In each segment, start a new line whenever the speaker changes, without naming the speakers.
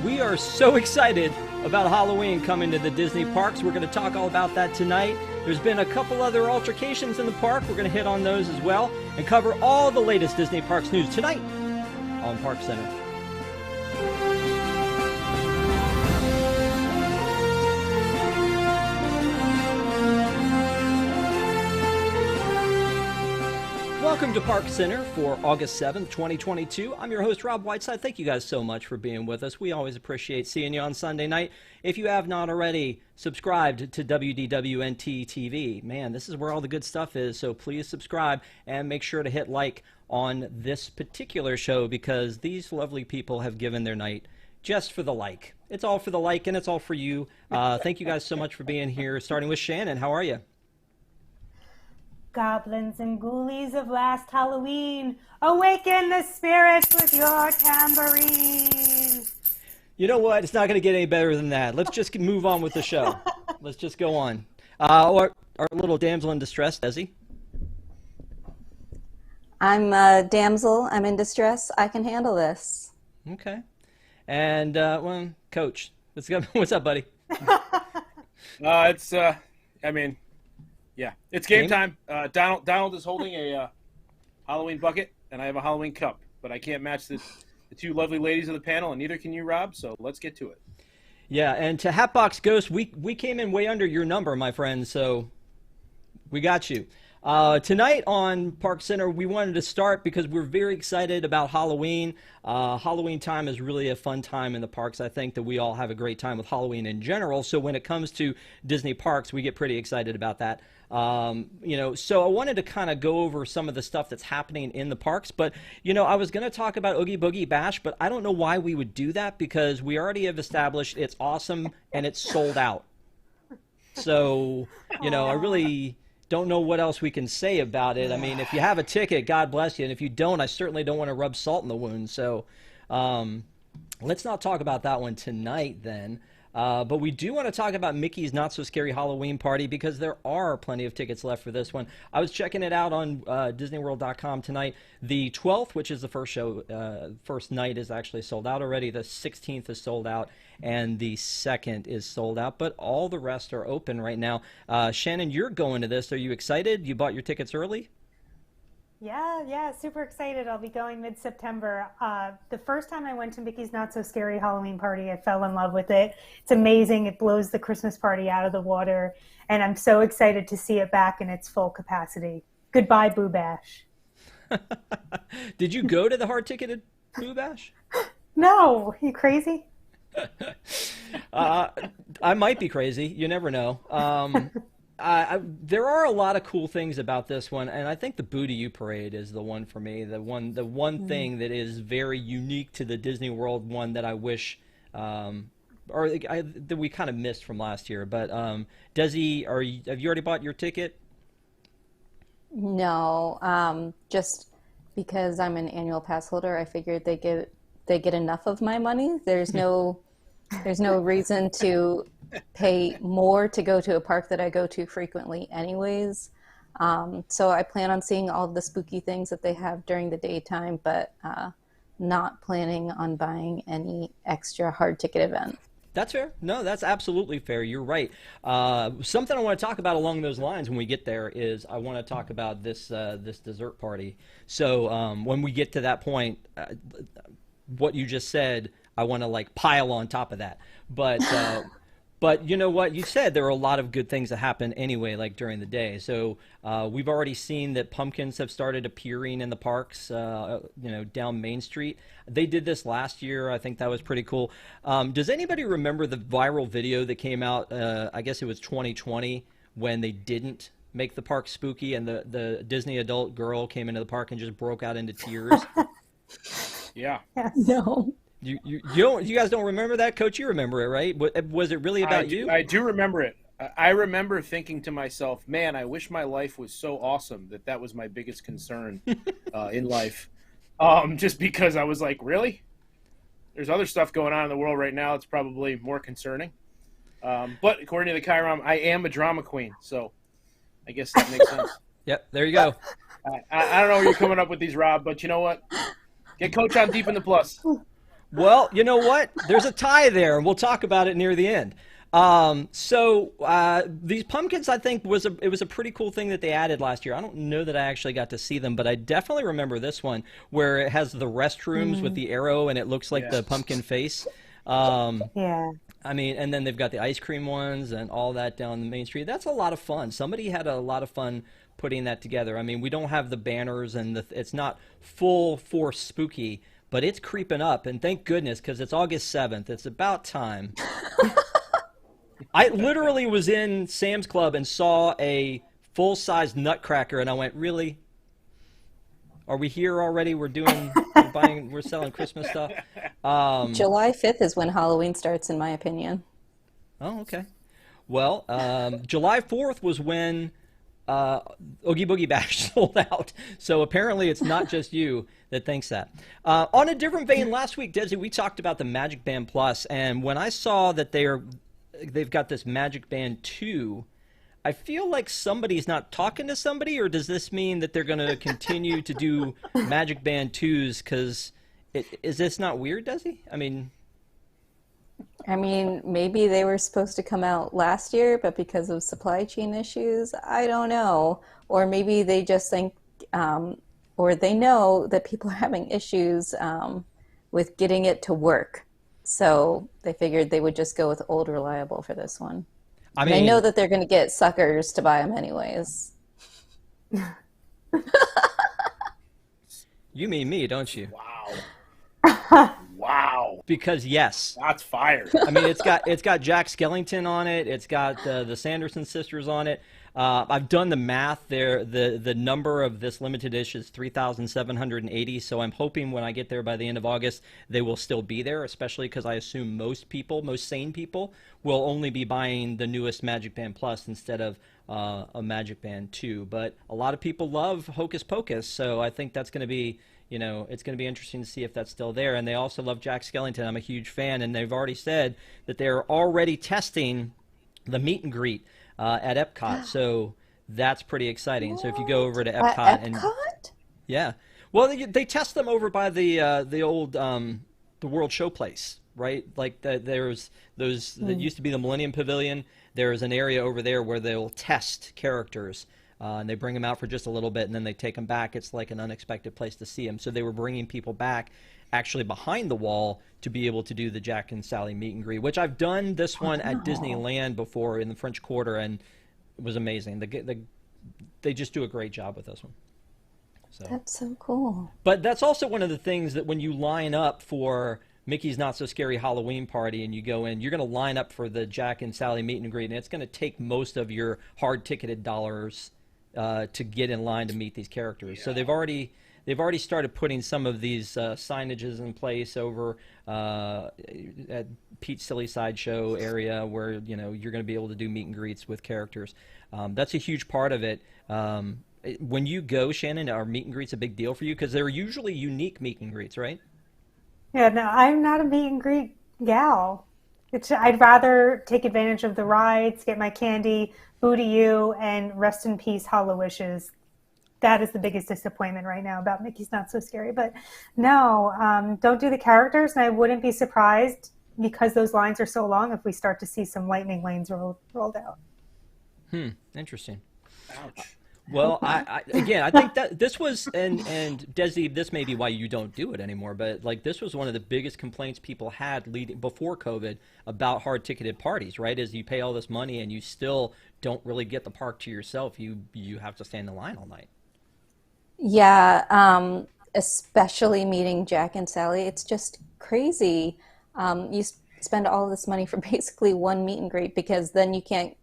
We are so excited about Halloween coming to the Disney parks. We're going to talk all about that tonight. There's been a couple other altercations in the park. We're going to hit on those as well and cover all the latest Disney Parks news tonight on ParksCenter. Welcome to ParksCenter for August 7th, 2022. I'm your host, Rob Whiteside. Thank you guys so much for being with us. We always appreciate seeing you on Sunday night. If you have not already subscribed to WDWNT TV, man, this is where all the good stuff is, so please subscribe and make sure to hit like on this particular show because these lovely people have given their night just for the like. It's all for the like and it's all for you. Thank you guys so much for being here, starting with Shannon. How are you?
Goblins and ghoulies of last Halloween, awaken the spirits with your tambourines.
You know what? It's not going to get any better than that. Let's just move on with the show. Let's just go on. Our little damsel in distress, Desi.
I'm a damsel. I'm in distress. I can handle this.
Okay. And, well, Coach, what's up, buddy?
Yeah, it's game time. Donald is holding a Halloween bucket, and I have a Halloween cup. But I can't match the two lovely ladies of the panel, and neither can you, Rob. So let's get to it.
Yeah, and to Hatbox Ghost, we came in way under your number, my friend. So we got you. Tonight on ParksCenter, we wanted to start because we're very excited about Halloween. Halloween time is really a fun time in the parks. I think that we all have a great time with Halloween in general. So when it comes to Disney parks, we get pretty excited about that. So I wanted to kind of go over some of the stuff that's happening in the parks. But, I was going to talk about Oogie Boogie Bash, but I don't know why we would do that because we already have established it's awesome and it's sold out. So, I really don't know what else we can say about it. I mean, if you have a ticket, God bless you. And if you don't, I certainly don't want to rub salt in the wound. So let's not talk about that one tonight then. But we do want to talk about Mickey's Not So Scary Halloween Party because there are plenty of tickets left for this one. I was checking it out on DisneyWorld.com tonight. The 12th, which is the first show, first night, is actually sold out already. The 16th is sold out, and the 2nd is sold out. But all the rest are open right now. Shannon, you're going to this. Are you excited? You bought your tickets early?
Yeah, super excited. I'll be going mid-September. The first time I went to Mickey's Not So Scary Halloween Party, I fell in love with it. It's amazing. It blows the Christmas party out of the water, and I'm so excited to see it back in its full capacity. Goodbye, Boo Bash.
Did you go to the hard-ticketed Boo Bash?
No, you crazy?
I might be crazy. You never know. There are a lot of cool things about this one, and I think the Boo to You parade is the one for me. The one thing that is very unique to the Disney World one that I wish, that we kind of missed from last year. But Desi, have you already bought your ticket?
No, just because I'm an annual pass holder, I figured they get enough of my money. There's no reason to pay more to go to a park that I go to frequently anyways. So I plan on seeing all of the spooky things that they have during the daytime, but not planning on buying any extra hard ticket event.
That's fair. No, that's absolutely fair. You're right. Something I want to talk about along those lines when we get there is I want to talk about this dessert party. So when we get to that point, what you just said, I want to pile on top of that. But you know what? You said there are a lot of good things that happen anyway, during the day. So we've already seen that pumpkins have started appearing in the parks, down Main Street. They did this last year. I think that was pretty cool. Does anybody remember the viral video that came out, I guess it was 2020, when they didn't make the park spooky and the Disney adult girl came into the park and just broke out into tears?
Yeah.
No.
You guys don't remember that, Coach? You remember it, right? Was it really about you?
I do remember it. I remember thinking to myself, man, I wish my life was so awesome that was my biggest concern in life. Just because I was like, really? There's other stuff going on in the world right now that's probably more concerning. But according to the Chiron, I am a drama queen, so I guess that makes sense.
Yep, there you go.
I don't know where you're coming up with these, Rob, but you know what? Get Coach on Deep in the Plus.
Well, you know what? There's a tie there, and we'll talk about it near the end. These pumpkins, I think, it was a pretty cool thing that they added last year. I don't know that I actually got to see them, but I definitely remember this one where it has the restrooms with the arrow, and it looks like the pumpkin face.
Yeah.
I mean, and then they've got the ice cream ones and all that down the main street. That's a lot of fun. Somebody had a lot of fun putting that together. I mean, we don't have the banners and it's not full force spooky, but it's creeping up. And thank goodness, because it's August 7th. It's about time. I literally was in Sam's Club and saw a full-size Nutcracker, and I went, really? Are we here already? We're selling Christmas stuff.
July 5th is when Halloween starts, in my opinion.
Oh, okay. Well, July 4th was when Oogie Boogie Bash sold out. So apparently it's not just you that thinks that. On a different vein, last week, Desi, we talked about the Magic Band Plus, and when I saw that they've got this Magic Band 2, I feel like somebody's not talking to somebody, or does this mean that they're going to continue to do Magic Band 2s? Because is this not weird, Desi? I mean,
maybe they were supposed to come out last year, but because of supply chain issues, I don't know. Or maybe they just think, or they know that people are having issues with getting it to work. So they figured they would just go with old reliable for this one. I mean, I know that they're going to get suckers to buy them anyways.
You mean me, don't you?
Wow. Wow.
Because yes.
That's fire.
I mean, it's got Jack Skellington on it. It's got the Sanderson sisters on it. I've done the math there. The number of this limited edition is 3,780. So I'm hoping when I get there by the end of August, they will still be there, especially because I assume most sane people, will only be buying the newest Magic Band Plus instead of a Magic Band 2. But a lot of people love Hocus Pocus, so I think that's going to be, it's going to be interesting to see if that's still there. And they also love Jack Skellington. I'm a huge fan, and they've already said that they're already testing the meet and greet at EPCOT, so that's pretty exciting. What? So if you go over to EPCOT,
at EPCOT?
Yeah, well, they test them over by the old the World Showplace, right? Like there's those that used to be the Millennium Pavilion. There's an area over there where they'll test characters, and they bring them out for just a little bit, and then they take them back. It's like an unexpected place to see them. So they were bringing people back actually behind the wall to be able to do the Jack and Sally meet and greet, which I've done this one at Disneyland before in the French Quarter, and it was amazing. They just do a great job with this one. So.
That's so cool.
But that's also one of the things that when you line up for Mickey's Not So Scary Halloween Party and you go in, you're going to line up for the Jack and Sally meet and greet, and it's going to take most of your hard-ticketed dollars to get in line to meet these characters. Yeah. So they've already started putting some of these signages in place over at Pete's Silly Sideshow area where you're going to be able to do meet and greets with characters. That's a huge part of it. When you go, Shannon, are meet and greets a big deal for you? Because they're usually unique meet and greets, right?
Yeah, no, I'm not a meet and greet gal. I'd rather take advantage of the rides, get my candy, boo to you, and rest in peace, Hollow Wishes. That is the biggest disappointment right now about Mickey's Not So Scary. But no, don't do the characters, and I wouldn't be surprised because those lines are so long if we start to see some lightning lanes rolled out.
Interesting.
Ouch.
Well, I think that this was, and Desi, this may be why you don't do it anymore, but like this was one of the biggest complaints people had before COVID about hard-ticketed parties, right? Is you pay all this money and you still don't really get the park to yourself. You have to stand in line all night.
Yeah, especially meeting Jack and Sally. It's just crazy. You spend all this money for basically one meet and greet because then you can't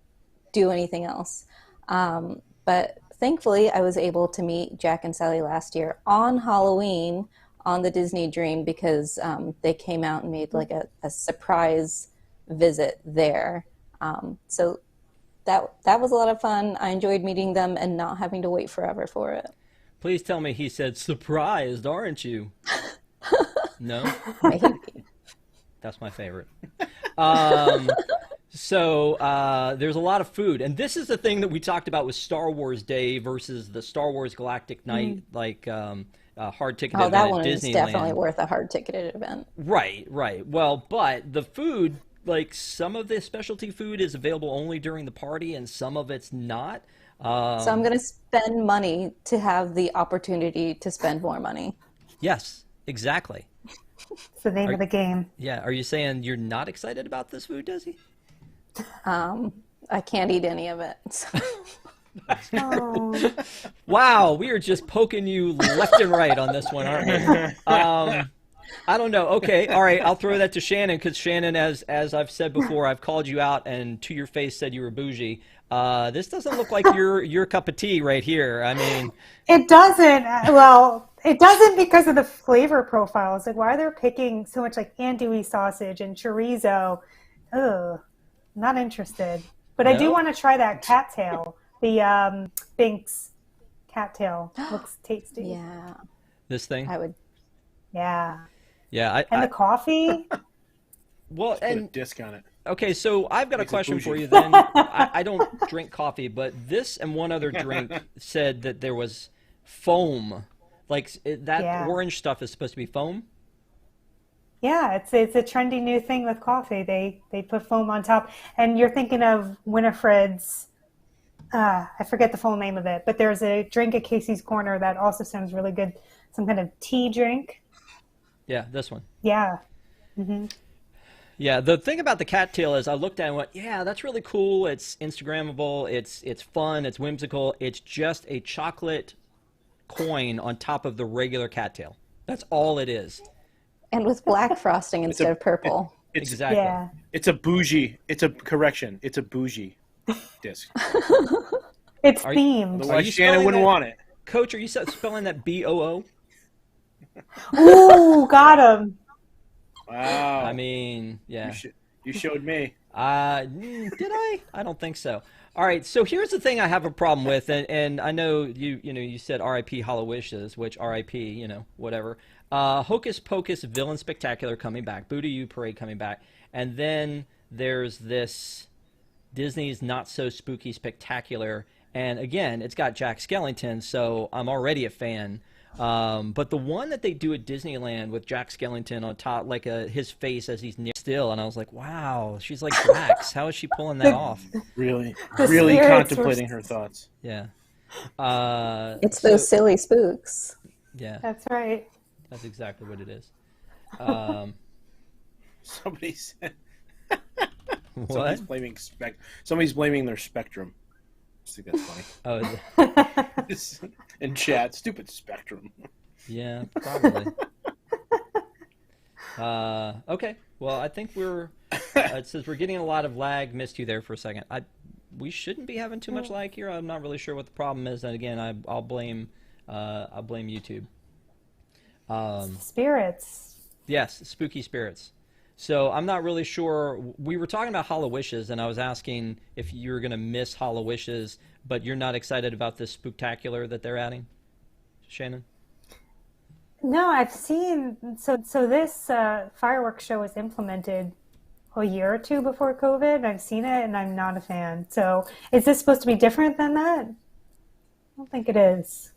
do anything else. But thankfully, I was able to meet Jack and Sally last year on Halloween on the Disney Dream because they came out and made like a surprise visit there. So that was a lot of fun. I enjoyed meeting them and not having to wait forever for it.
Please tell me he said, surprised, aren't you? No?
Maybe.
That's my favorite. So there's a lot of food. And this is the thing that we talked about with Star Wars Day versus the Star Wars Galactic Night, like hard ticketed
Oh,
event
that
at
one is
Disneyland.
definitely worth a hard ticketed event.
Right, right. Well, but the food, like some of the specialty food is available only during the party and some of it's not.
So I'm going to spend money to have the opportunity to spend more money.
Yes, exactly.
It's the name of the game.
Yeah, are you saying you're not excited about this food, Desi?
I can't eat any of it. So.
Oh.
Wow, we are just poking you left and right on this one, aren't we? I don't know. Okay, all right, I'll throw that to Shannon because Shannon, as I've said before, I've called you out and to your face said you were bougie. This doesn't look like your cup of tea right here. I mean,
It doesn't. Well, it doesn't because of the flavor profiles. Like, why they're picking so much like andouille sausage and chorizo? Ugh, not interested. But I do
No?
want to try that cattail. The Binks cattail looks tasty.
Yeah,
this thing.
I would.
Yeah.
Yeah,
And the coffee.
well,
Put a
and
disc on it.
okay, so I've got a
Makes it
question for
bougie.
you then. I don't drink coffee, but this and one other drink said that there was foam. Like that
Yeah.
orange stuff is supposed to be foam.
Yeah, it's a trendy new thing with coffee. They put foam on top, and you're thinking of Winifred's. I forget the full name of it, but there's a drink at Casey's Corner that also sounds really good. Some kind of tea drink.
Yeah, this one.
Yeah.
Yeah, the thing about the cattail is I looked at it and went, yeah, that's really cool. It's Instagrammable. It's fun. It's whimsical. It's just a chocolate coin on top of the regular cattail. That's all it is.
And with black frosting instead of purple.
It's
Exactly.
Yeah.
it's a bougie. It's a correction. It's a bougie disc.
It's
Are
themed.
Otherwise,
you
Shannon
spelling
wouldn't
that-
want it.
Coach, are you spelling that B-O-O?
Ooh, got him.
Wow.
I mean, yeah.
You showed me.
Did I? I don't think so. All right, so here's the thing I have a problem with, and I know you said R.I.P. Hollow Wishes, which R.I.P. Whatever. Hocus Pocus Villain Spectacular coming back, Boo to You Parade coming back, and then there's this Disney's Not So Spooky Spectacular, and again, it's got Jack Skellington, so I'm already a fan. But the one that they do at Disneyland with Jack Skellington on top, like his face as he's near still, and I was like, wow, she's like Drax. How is she pulling that off?
Really,
The
really
spirits
contemplating
were-
her thoughts.
Yeah.
It's those silly spooks.
Yeah,
That's right.
that's exactly what it is.
Somebody said
What?
somebody's blaming their Spectrum. I think that's funny.
Oh,
In chat, stupid Spectrum.
yeah, probably. Okay. Well, I think it says we're getting a lot of lag. Missed you there for a second. We shouldn't be having too much lag here. I'm not really sure what the problem is. And again, I'll blame YouTube.
Spirits.
Yes, spooky spirits. So I'm not really sure. We were talking about Hollow Wishes, and I was asking if you're going to miss Hollow Wishes, but you're not excited about this spooktacular that they're adding, Shannon?
No, I've seen. So this fireworks show was implemented a year or two before COVID. I've seen it, and I'm not a fan. So is this supposed to be different than that? I don't think it is.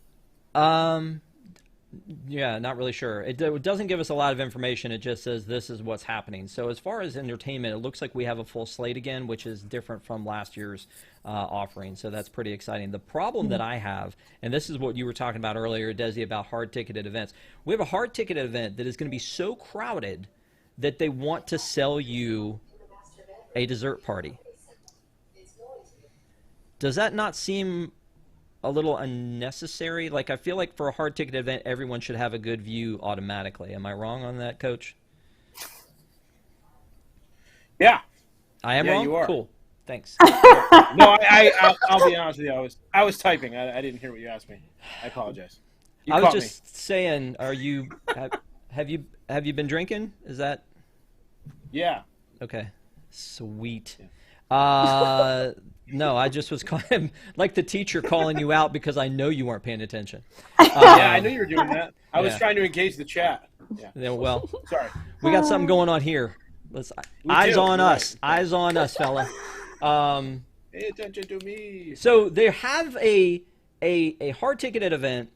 Yeah, not really sure. It doesn't give us a lot of information. It just says this is what's happening. So as far as entertainment, it looks like we have a full slate again, which is different from last year's offering. So that's pretty exciting. The problem that I have, and this is what you were talking about earlier, Desi, about hard-ticketed events. We have a hard-ticketed event that is going to be so crowded that they want to sell you a dessert party. Does that not seem a little unnecessary? Like, I feel like for a hard ticket event, everyone should have a good view automatically. Am I wrong on that, Coach?
Yeah.
I am
Yeah,
wrong?
you are.
Cool. Thanks.
No, I'll be honest with you. I was typing. I didn't hear what you asked me. I apologize. You
I was
caught
just saying, have you been drinking? Is that
me. Yeah.
okay? Sweet. No, I just was calling, like the teacher calling you out because I know you weren't paying attention.
Yeah, I knew you were doing that. I was
yeah.
trying to engage the chat. Yeah.
Yeah, well,
Sorry.
we got something going on here. Eyes
do,
on
you're
us.
right.
Eyes on us, fella.
Pay attention to me.
So they have a hard ticketed event,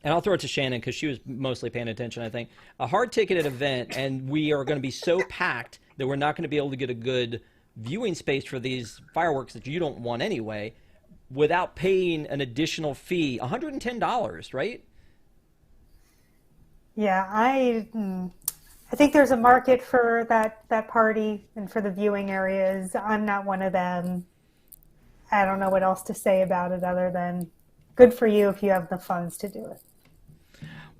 and I'll throw it to Shannon because she was mostly paying attention, I think. A hard-ticketed event, and we are going to be so packed that we're not going to be able to get a good viewing space for these fireworks that you don't want anyway without paying an additional fee, $110, right?
Yeah, I think there's a market for that party and for the viewing areas. I'm not one of them. I don't know what else to say about it other than good for you if you have the funds to do it.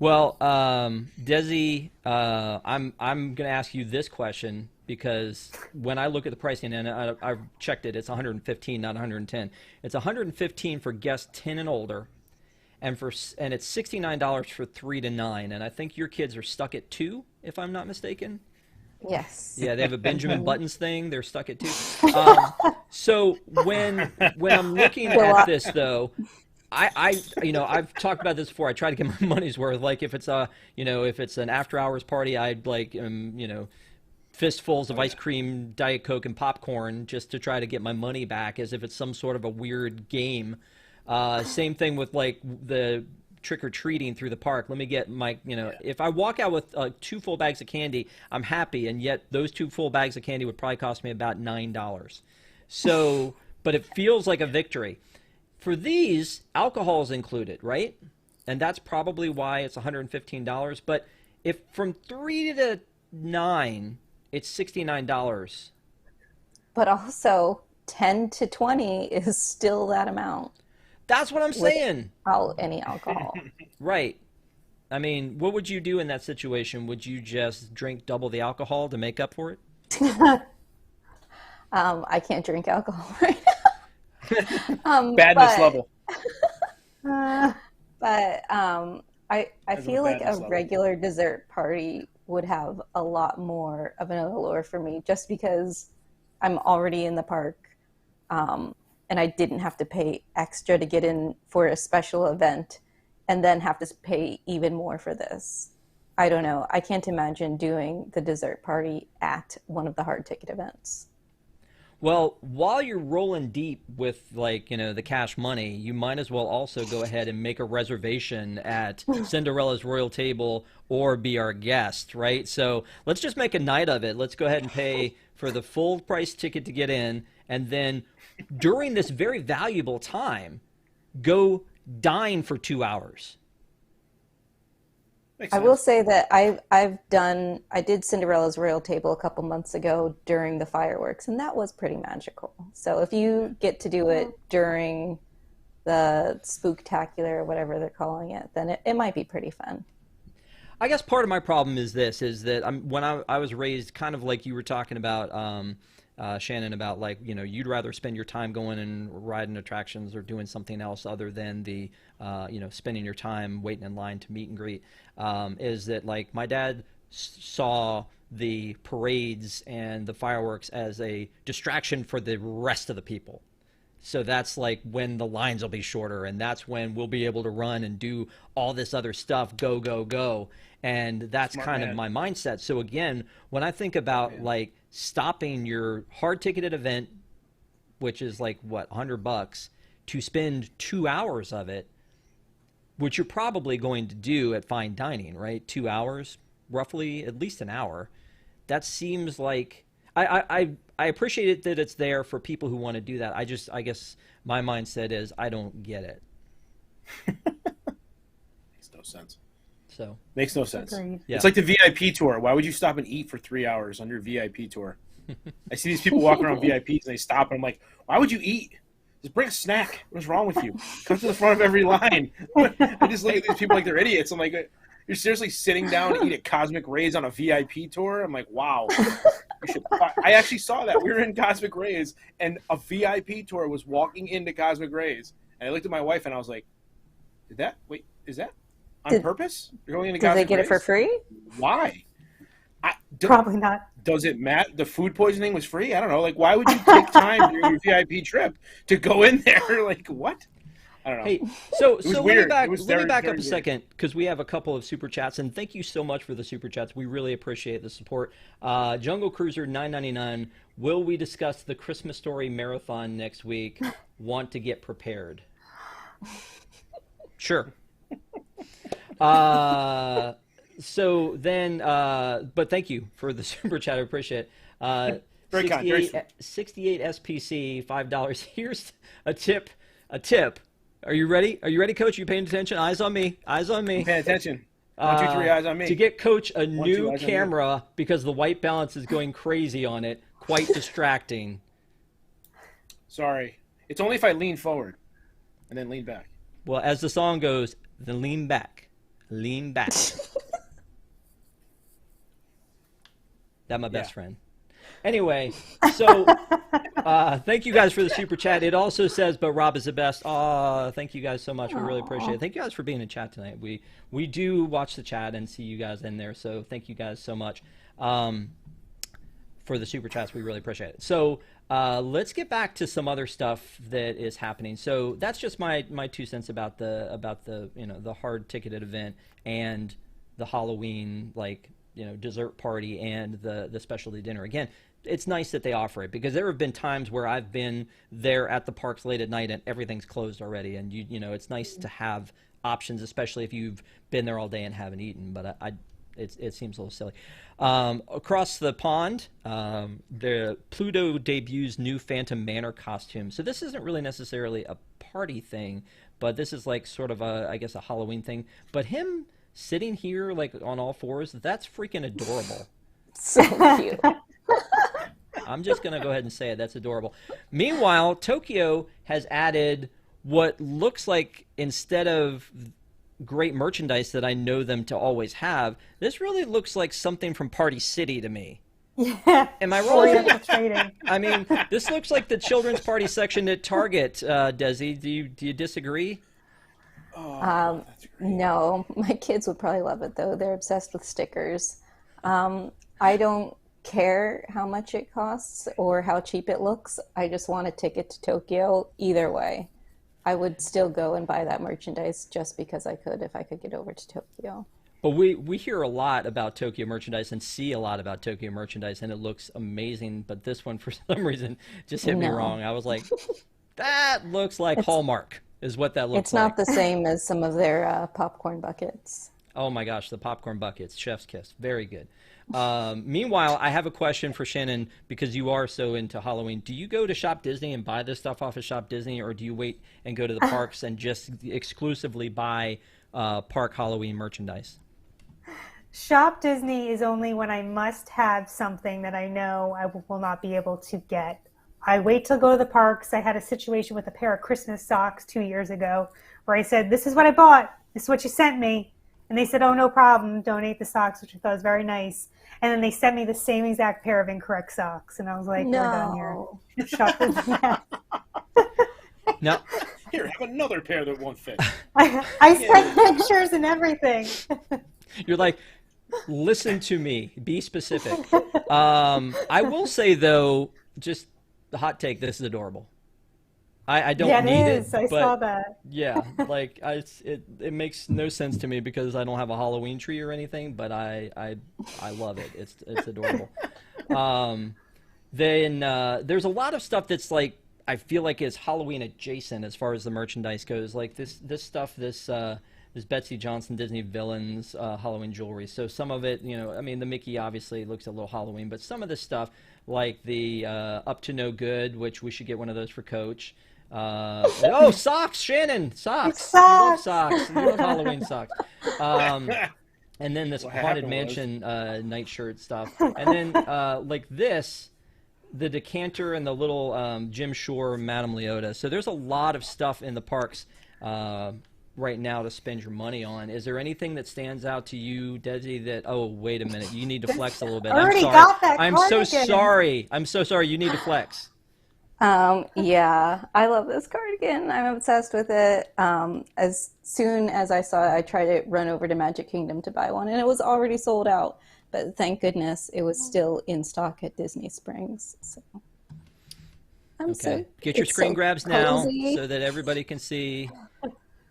Well, Desi, I'm going to ask you this question because when I look at the pricing, and I've checked it, it's 115, not 110. It's 115 for guests 10 and older, and it's $69 for 3 to 9. And I think your kids are stuck at 2, if I'm not mistaken.
Yes.
Yeah, they have a Benjamin Buttons thing. They're stuck at 2. So when I'm looking at this, though, I've talked about this before. I try to get my money's worth. Like if it's an after hours party, I'd like fistfuls of ice cream, Diet Coke, and popcorn just to try to get my money back, as if it's some sort of a weird game. Same thing with like the trick or treating through the park. Let me get my if I walk out with 2 full bags of candy, I'm happy, and yet those 2 full bags of candy would probably cost me about $9. So, but it feels like a victory. For these, alcohol is included, right? And that's probably why it's $115. But if from 3 to 9, it's $69.
But also, 10 to 20 is still that amount
That's what I'm saying.
without any alcohol.
Right. I mean, what would you do in that situation? Would you just drink double the alcohol to make up for it?
I can't drink alcohol right
Badness level.
But I feel like a
badness level.
regular dessert party would have a lot more of an allure for me, just because I'm already in the park, and I didn't have to pay extra to get in for a special event, and then have to pay even more for this. I don't know. I can't imagine doing the dessert party at one of the hard ticket events.
Well, while you're rolling deep with the cash money, you might as well also go ahead and make a reservation at Cinderella's Royal Table or be our guest, right? So let's just make a night of it. Let's go ahead and pay for the full price ticket to get in, and then during this very valuable time, go dine for 2 hours.
Makes
I will
sense.
say that I did Cinderella's Royal Table a couple months ago during the fireworks, and that was pretty magical. So if you get to do it during the spooktacular or whatever they're calling it, then it might be pretty fun.
I guess part of my problem is that when I was raised kind of like you were talking about, Shannon, about you'd rather spend your time going and riding attractions or doing something else other than the spending your time waiting in line to meet and greet. Is that like my dad saw the parades and the fireworks as a distraction for the rest of the people. So that's like when the lines will be shorter, and that's when we'll be able to run and do all this other stuff, go, go, go. And that's
Smart
kind
man.
of my mindset. So again, when I think about like stopping your hard ticketed event, which is like what, $100, to spend 2 hours of it, which you're probably going to do at fine dining, right? 2 hours, roughly, at least an hour. That seems like I appreciate it that it's there for people who want to do that. I guess my mindset is I don't get it.
Makes no sense.
So
Makes no sense.
Agreed.
Yeah.
It's like the VIP tour. Why would you stop and eat for 3 hours on your VIP tour? I see these people walking around VIPs and they stop and I'm like, why would you eat? Just bring a snack. What's wrong with you? Come to the front of every line. I just look at these people like they're idiots. I'm like, you're seriously sitting down to eat at Cosmic Rays on a VIP tour? I'm like, wow. You should. I actually saw that. We were in Cosmic Rays and a VIP tour was walking into Cosmic Rays. And I looked at my wife and I was like, is that on purpose? You're going into
Did
Cosmic
they get it for
Rays?
free?
Why?
Probably not.
Does it matter? The food poisoning was free? I don't know. Like, why would you take time during your VIP trip to go in there? Like, what? I don't know.
hey, so
was
let me
weird.
back
It was
let me
very,
back
very
up a
weird.
second because we have a couple of super chats, and thank you so much for the super chats. We really appreciate the support. Jungle Cruiser 999. Will we discuss the Christmas Story marathon next week? Want to get prepared? Sure. So then, but thank you for the super chat. I appreciate it.
Very kind.
68 SPC, $5. Here's a tip. Are you ready? Are you ready, Coach? Are you paying attention? Eyes on me. Eyes on me.
Pay attention. 1, 2, 3, eyes on me.
To get Coach a new
eyes on you.
camera because the white balance is going crazy on it. Quite distracting.
Sorry. It's only if I lean forward and then lean back.
Well, as the song goes, then lean back. Lean back. That's my best friend. Anyway, so thank you guys for the super chat. It also says, but Rob is the best. Thank you guys so much. We really appreciate it. Thank you guys for being in chat tonight. We do watch the chat and see you guys in there. So thank you guys so much for the super chats. We really appreciate it. So let's get back to some other stuff that is happening. So that's just my 2 cents about the the hard ticketed event and the Halloween dessert party and the specialty dinner. Again, it's nice that they offer it because there have been times where I've been there at the parks late at night and everything's closed already, and it's nice to have options, especially if you've been there all day and haven't eaten. But it seems a little silly. Across the pond, the Pluto debuts new Phantom Manor costume. So this isn't really necessarily a party thing, but this is like sort of a Halloween thing. But him sitting here like on all fours, that's freaking adorable.
So cute.
I'm just going to go ahead and say it. That's adorable. Meanwhile, Tokyo has added what looks like, instead of great merchandise that I know them to always have, this really looks like something from Party City to me.
Yeah.
Am I wrong?
Oriental trading.
I mean, this looks like the children's party section at Target, Desi. Do you disagree?
Oh, that's great.
No, my kids would probably love it though. They're obsessed with stickers. I don't care how much it costs or how cheap it looks. I just want a ticket to Tokyo either way. I would still go and buy that merchandise just because I could, if I could get over to Tokyo.
But we hear a lot about Tokyo merchandise and see a lot about Tokyo merchandise, and it looks amazing. But this one, for some reason, just hit me wrong. I was like, that looks like Hallmark, is what that looks like.
It's not the same as some of their popcorn buckets.
Oh my gosh, the popcorn buckets, chef's kiss, very good. Meanwhile, I have a question for Shannon, because you are so into Halloween. Do you go to Shop Disney and buy this stuff off of Shop Disney, or do you wait and go to the parks and just exclusively buy park Halloween merchandise?
Shop Disney is only when I must have something that I know I will not be able to get. I wait till go to the parks. I had a situation with a pair of Christmas socks 2 years ago where I said, this is what I bought. This is what you sent me. And they said, oh, no problem. Donate the socks, which I thought was very nice. And then they sent me the same exact pair of incorrect socks. And I was like, we're done here. Shop Disney.
No.
Here, have another pair that won't fit.
I sent pictures and everything.
You're like, listen to me. Be specific. I will say, though, just the hot take, this is adorable. I don't need it.
Yeah, it is. I saw that.
Yeah, like it makes no sense to me because I don't have a Halloween tree or anything, but I love it. It's adorable. Then there's a lot of stuff that's like, I feel like is Halloween adjacent as far as the merchandise goes. Like this stuff, this Betsy Johnson Disney Villains Halloween jewelry. So some of it, I mean, the Mickey obviously looks a little Halloween, but some of this stuff, like the Up to No Good, which we should get one of those for Coach. Oh, socks, Shannon, socks. You love socks. You love Halloween socks. And then this Haunted Mansion nightshirt stuff. And then like this, the decanter and the little Jim Shore Madame Leota. So there's a lot of stuff in the parks right now to spend your money on. Is there anything that stands out to you, Desi, that, oh, wait a minute, you need to flex a little bit. I'm sorry.
Got that
I'm
cardigan.
so sorry. I'm so sorry. You need to flex.
Yeah, I love this cardigan. I'm obsessed with it. As soon as I saw it, I tried to run over to Magic Kingdom to buy one, and it was already sold out. But thank goodness it was still in stock at Disney Springs. So
okay, get your screen grabs now so that everybody can see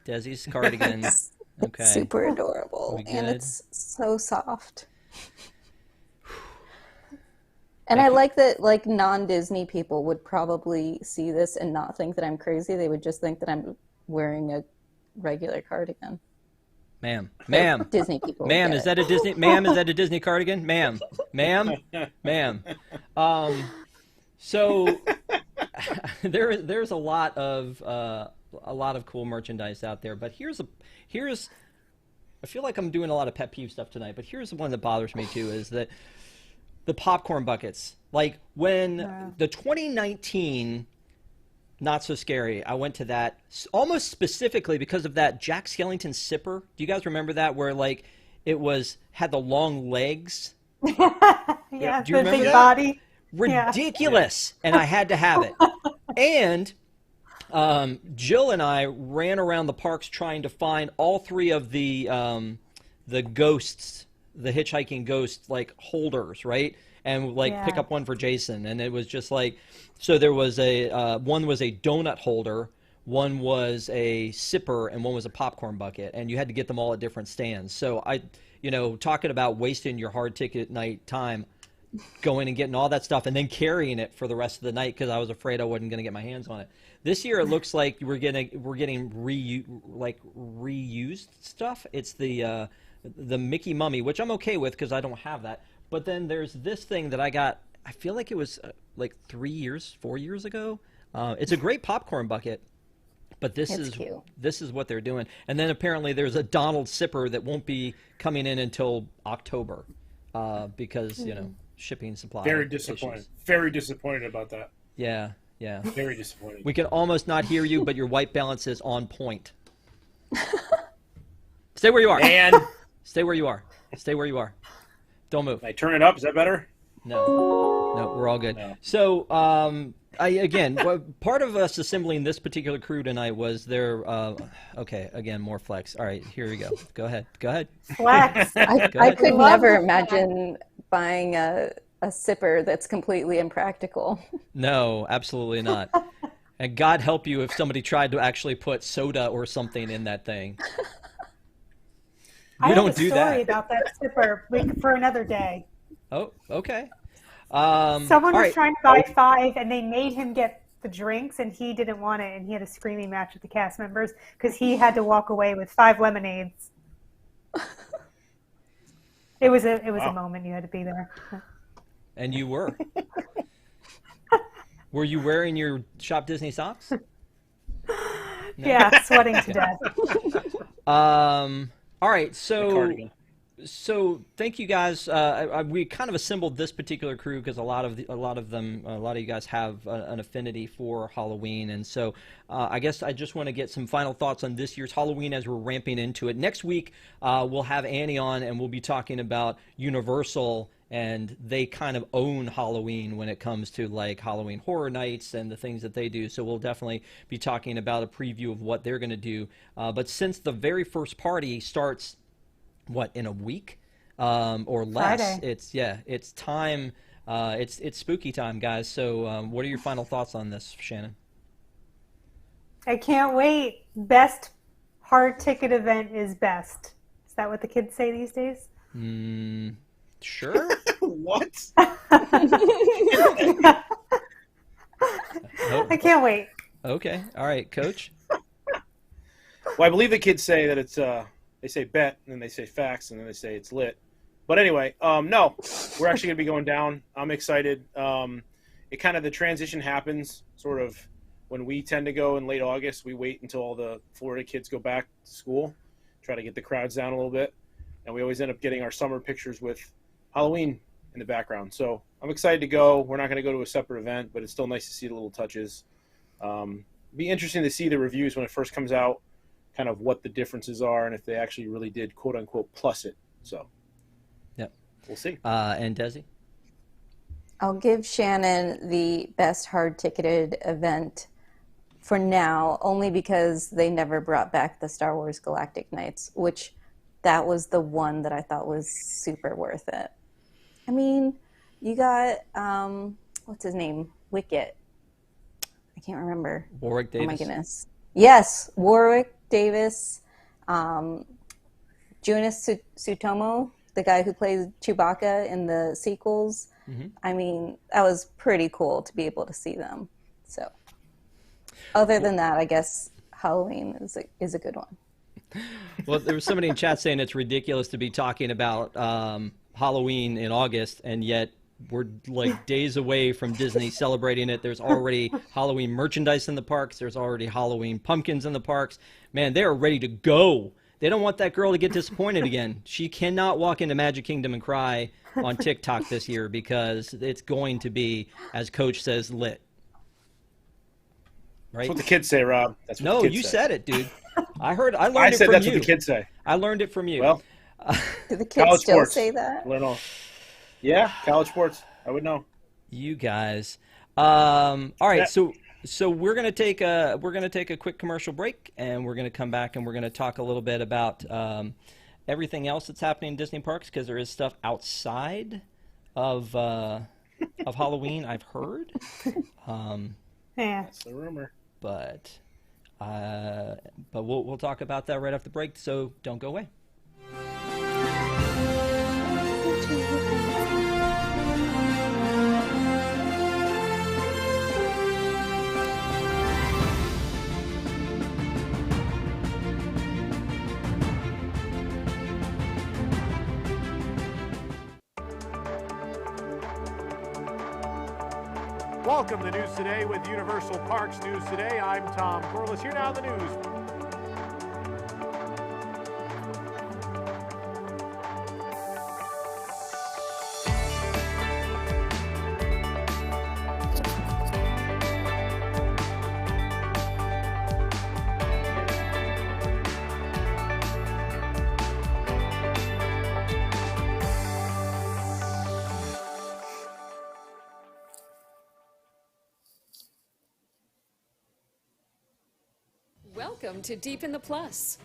Desi's cardigan. Okay,
it's super adorable, and it's so soft. And I like that, like, non-Disney people would probably see this and not think that I'm crazy. They would just think that I'm wearing a regular cardigan.
Ma'am,
Disney people.
ma'am,
get
is
it.
that a Disney? Ma'am, is that a Disney cardigan? Ma'am. So there's a lot of cool merchandise out there, but here's I feel like I'm doing a lot of pet peeve stuff tonight, but here's the one that bothers me too is that the popcorn buckets. Like when the 2019 Not So Scary, I went to that almost specifically because of that Jack Skellington sipper. Do you guys remember that where like it had the long legs?
Yeah,
Do you
the
remember
big
that?
body.
Ridiculous. And I had to have it. And Jill and I ran around the parks trying to find all three of the ghosts, the hitchhiking ghost like holders, right? And like pick up one for Jason. And it was just like, so there was one was a donut holder, one was a sipper, and one was a popcorn bucket. And you had to get them all at different stands. So talking about wasting your hard ticket night time, going and getting all that stuff and then carrying it for the rest of the night because I was afraid I wasn't going to get my hands on it. This year it looks like we're getting reused stuff. It's the Mickey Mummy, which I'm okay with because I don't have that. But then there's this thing that I got. I feel like it was like 4 years ago. It's a great popcorn bucket, but this is what they're doing. And then apparently there's a Donald sipper that won't be coming in until October because shipping supply.
Very disappointed.
Issues.
Very disappointed about that.
Yeah.
Very disappointed.
We can almost not hear you, but your white balance is on point. Stay where you are.
And
Stay where you are. Stay where you are. Don't move.
I turn it up. Is that better?
No, we're all good.
No.
So, part of us assembling this particular crew tonight was more flex. All right, here we go. Go ahead.
Flex.
I could never imagine buying a sipper that's completely impractical.
No, absolutely not. And God help you if somebody tried to actually put soda or something in that thing.
I
don't do
have a story
that.
about that sipper for another day.
Oh, okay.
Someone was trying to buy 5, and they made him get the drinks, and he didn't want it, and he had a screaming match with the cast members because he had to walk away with 5 lemonades. It was a moment. You had to be there.
And you were. Were you wearing your Shop Disney socks? No.
Yeah, sweating to death.
All right, so thank you guys. We kind of assembled this particular crew because a lot of you guys have an affinity for Halloween, and so I guess I just want to get some final thoughts on this year's Halloween as we're ramping into it. Next week we'll have Annie on, and we'll be talking about Universal, and they kind of own Halloween when it comes to like Halloween Horror Nights and the things that they do. So we'll definitely be talking about a preview of what they're going to do. But since the very first party starts, in a week or less?
Friday.
It's time. It's spooky time, guys. So what are your final thoughts on this, Shannon?
I can't wait. Best hard ticket event is best. Is that what the kids say these days?
Sure.
What?
I can't wait.
Okay. All right, Coach.
Well, I believe the kids say that it's they say bet, and then they say facts, and then they say it's lit. But anyway, no, we're actually going to be going down. I'm excited. The transition happens sort of when we tend to go in late August. We wait until all the Florida kids go back to school, try to get the crowds down a little bit. And we always end up getting our summer pictures with Halloween in the background. So I'm excited to go. We're not going to go to a separate event, but it's still nice to see the little touches. Be interesting to see the reviews when it first comes out, kind of what the differences are and if they actually really did quote unquote plus it. So
yep,
we'll see.
And Desi?
I'll give Shannon the best hard ticketed event for now, only because they never brought back the Star Wars Galactic Nights, which that was the one that I thought was super worth it. I mean, you got what's his name? Wicket. I can't remember.
Warwick Davis.
Oh my goodness. Yes, Warwick Davis, Jonas Sutomo, the guy who plays Chewbacca in the sequels. Mm-hmm. I mean, that was pretty cool to be able to see them. So, other than that, I guess Halloween is a good one.
Well, there was somebody in chat saying it's ridiculous to be talking about Halloween in August, and yet we're like days away from Disney celebrating it. There's already Halloween merchandise in the parks. There's already Halloween pumpkins in the parks. Man, they are ready to go. They don't want that girl to get disappointed again. She cannot walk into Magic Kingdom and cry on TikTok this year because it's going to be, as Coach says, lit. Right?
That's what the kids say, Rob. That's what
No,
the kids
you
say.
said it, dude. I learned it from you.
I said that's what the kids say.
I learned it from you.
Well,
Do the kids
college
still
sports.
say that?
Learn all. Yeah, college sports. I would know.
You guys. All right,
Yeah.
so we're gonna take a quick commercial break, and we're gonna come back and we're gonna talk a little bit about everything else that's happening in Disney parks, because there is stuff outside of Halloween, I've heard.
Yeah.
That's the rumor.
But we'll talk about that right after the break. So don't go away.
Welcome to News Today with Universal Parks News Today. I'm Tom Corliss. Here now the news.
Welcome to Deep in the Plus.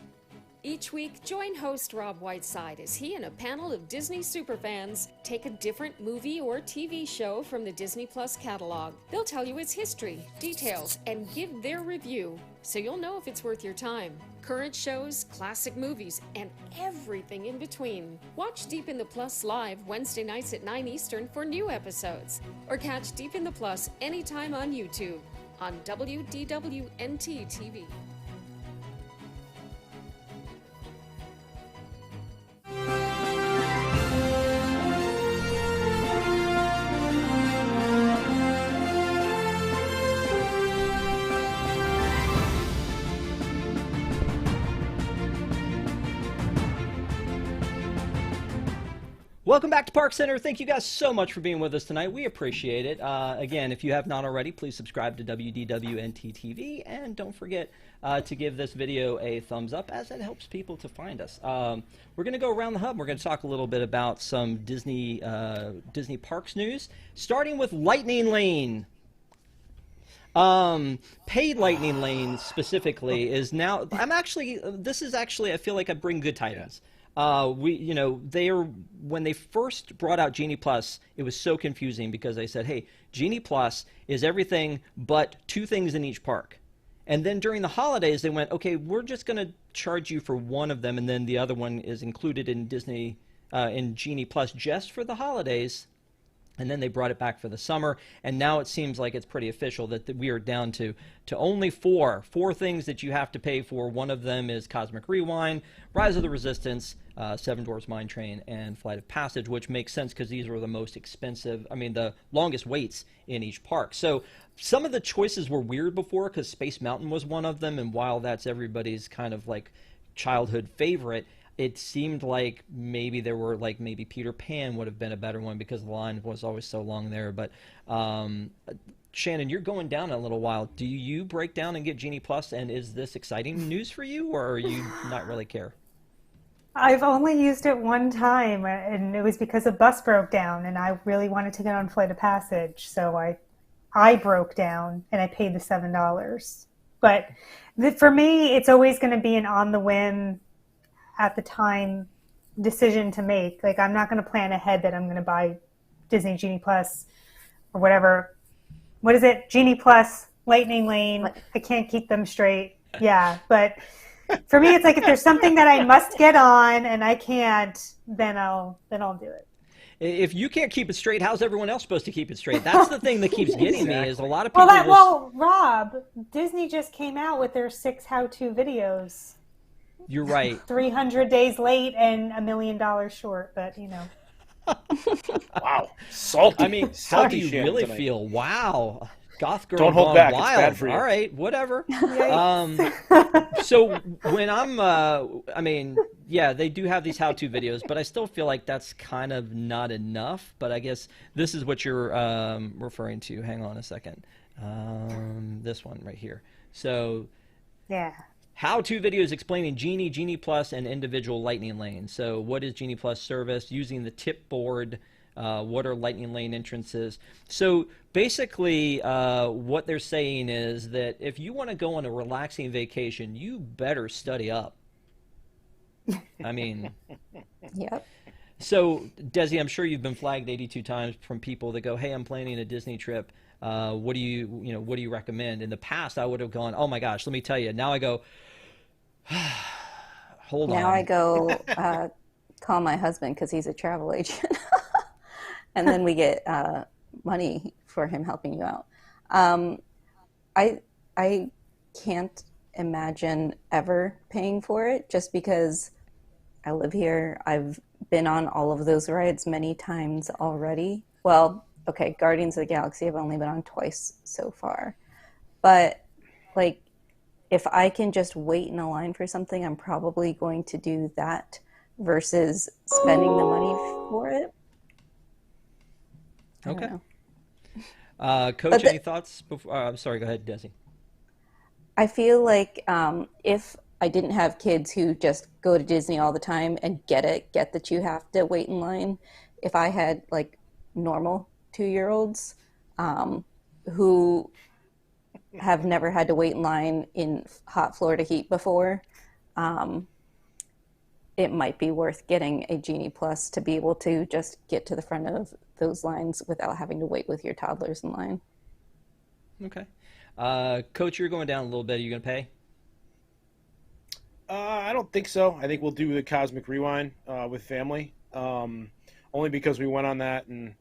Each week, join host Rob Whiteside as he and a panel of Disney superfans take a different movie or TV show from the Disney Plus catalog. They'll tell you its history, details, and give their review, so you'll know if it's worth your time. Current shows, classic movies, and everything in between. Watch Deep in the Plus live Wednesday nights at 9 Eastern for new episodes, or catch Deep in the Plus anytime on YouTube on WDWNT TV.
Welcome back to ParksCenter. Thank you guys so much for being with us tonight. We appreciate it. Again, if you have not already, please subscribe to WDWNT TV, and don't forget to give this video a thumbs up, as it helps people to find us. We're going to go around the hub. We're going to talk a little bit about some Disney parks news, starting with Lightning Lane. Paid Lightning Lane specifically is now. This is actually. I feel like I bring good tidings. When they first brought out Genie Plus, it was so confusing because they said, hey, Genie Plus is everything but two things in each park. And then during the holidays, they went, okay, we're just going to charge you for one of them, and then the other one is included in in Genie Plus just for the holidays. And then they brought it back for the summer, and now it seems like it's pretty official that we are down to only four things that you have to pay for. One of them is Cosmic Rewind, Rise of the Resistance, Seven Dwarfs Mine Train, and Flight of Passage, which makes sense because these were the most expensive, the longest waits in each park. So some of the choices were weird before because Space Mountain was one of them, and while that's everybody's kind of like childhood favorite, it seemed like maybe maybe Peter Pan would have been a better one because the line was always so long there. But Shannon, you're going down in a little while. Do you break down and get Genie Plus, and is this exciting news for you, or are you not really care?
I've only used it one time, and it was because a bus broke down, and I really wanted to get on Flight of Passage, so I broke down, and I paid the $7. But for me, it's always going to be an on-the-whim, at the time decision to make. Like, I'm not going to plan ahead that I'm going to buy Disney Genie Plus or whatever. What is it? Genie Plus, Lightning Lane. I can't keep them straight. Yeah, but for me, it's like if there's something that I must get on and I can't, then I'll do it.
If you can't keep it straight, how's everyone else supposed to keep it straight? That's the thing that keeps getting me is a lot of people.
Rob, Disney just came out with their 6 how-to videos.
You're right.
300 days late and $1 million short, but you know.
Wow, salty.
I mean, how do
salty
you
sham
really
tonight.
feel? Wow. Goth girl
Don't hold
gone
back, it's
wild.
bad for you.
All right, whatever.
Yikes.
So when I mean, yeah, they do have these how-to videos, but I still feel like that's kind of not enough. But I guess this is what you're referring to. Hang on a second. This one right here. So
Yeah.
how-to videos explaining Genie, Genie Plus, and individual lightning lanes. So what is Genie Plus service? Using the tip board. What are lightning lane entrances? So basically what they're saying is that if you want to go on a relaxing vacation, you better study up. I mean,
Yep.
so Desi, I'm sure you've been flagged 82 times from people that go, hey, I'm planning a Disney trip. What do you recommend? In the past, I would have gone, oh my gosh, let me tell you. Now I go, hold on.
Now I go call my husband because he's a travel agent. And then we get money for him helping you out. I can't imagine ever paying for it just because I live here. I've been on all of those rides many times already. Well, okay, Guardians of the Galaxy I've only been on twice so far. But like, if I can just wait in a line for something, I'm probably going to do that versus spending the money for it.
Okay.
know.
Coach, any thoughts? Before, I'm sorry, go ahead, Desi.
I feel like if I didn't have kids who just go to Disney all the time and get that you have to wait in line, if I had like normal 2-year-olds who have never had to wait in line in hot Florida heat before, it might be worth getting a Genie Plus to be able to just get to the front of those lines without having to wait with your toddlers in line.
Okay. Coach, you're going down a little bit. Are you going to pay?
I don't think so. I think we'll do the Cosmic Rewind with family, only because we went on that, and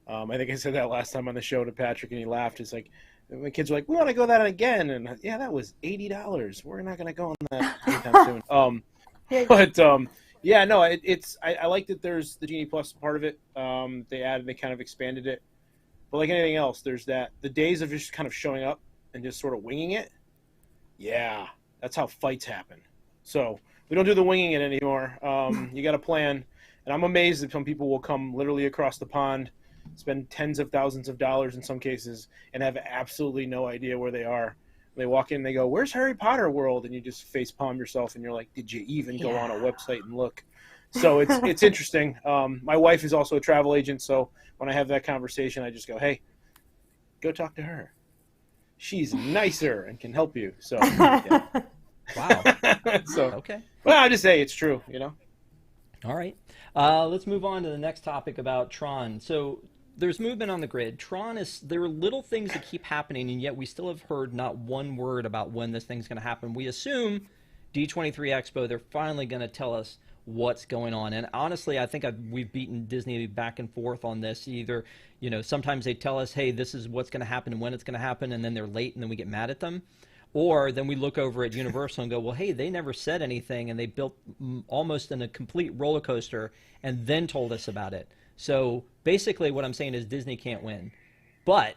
I think I said that last time on the show to Patrick, and he laughed. It's like, my kids were like, we want to go that again, and yeah, that was $80. We're not going to go on that anytime soon. But yeah, no, I like that there's the Genie Plus part of it. They kind of expanded it. But like anything else, there's the days of just kind of showing up and just sort of winging it. Yeah, that's how fights happen. So we don't do the winging it anymore. You got to plan. And I'm amazed that some people will come literally across the pond, spend tens of thousands of dollars in some cases, and have absolutely no idea where they are. They walk in and they go, where's Harry Potter World? And you just face palm yourself and you're like, did you even go on a website and look? So it's interesting. My wife is also a travel agent, so when I have that conversation, I just go, hey, go talk to her. She's nicer and can help you. So, yeah.
Wow.
So,
Okay.
well, I just say it's true, you know?
All right. Let's move on to the next topic about Tron. So there's movement on the grid. There are little things that keep happening, and yet we still have heard not one word about when this thing's going to happen. We assume D23 Expo, they're finally going to tell us what's going on. And honestly, I think we've beaten Disney back and forth on this. Either, sometimes they tell us, hey, this is what's going to happen and when it's going to happen, and then they're late and then we get mad at them. Or then we look over at Universal and go, well, hey, they never said anything, and they built almost in a complete roller coaster and then told us about it. So basically what I'm saying is Disney can't win. But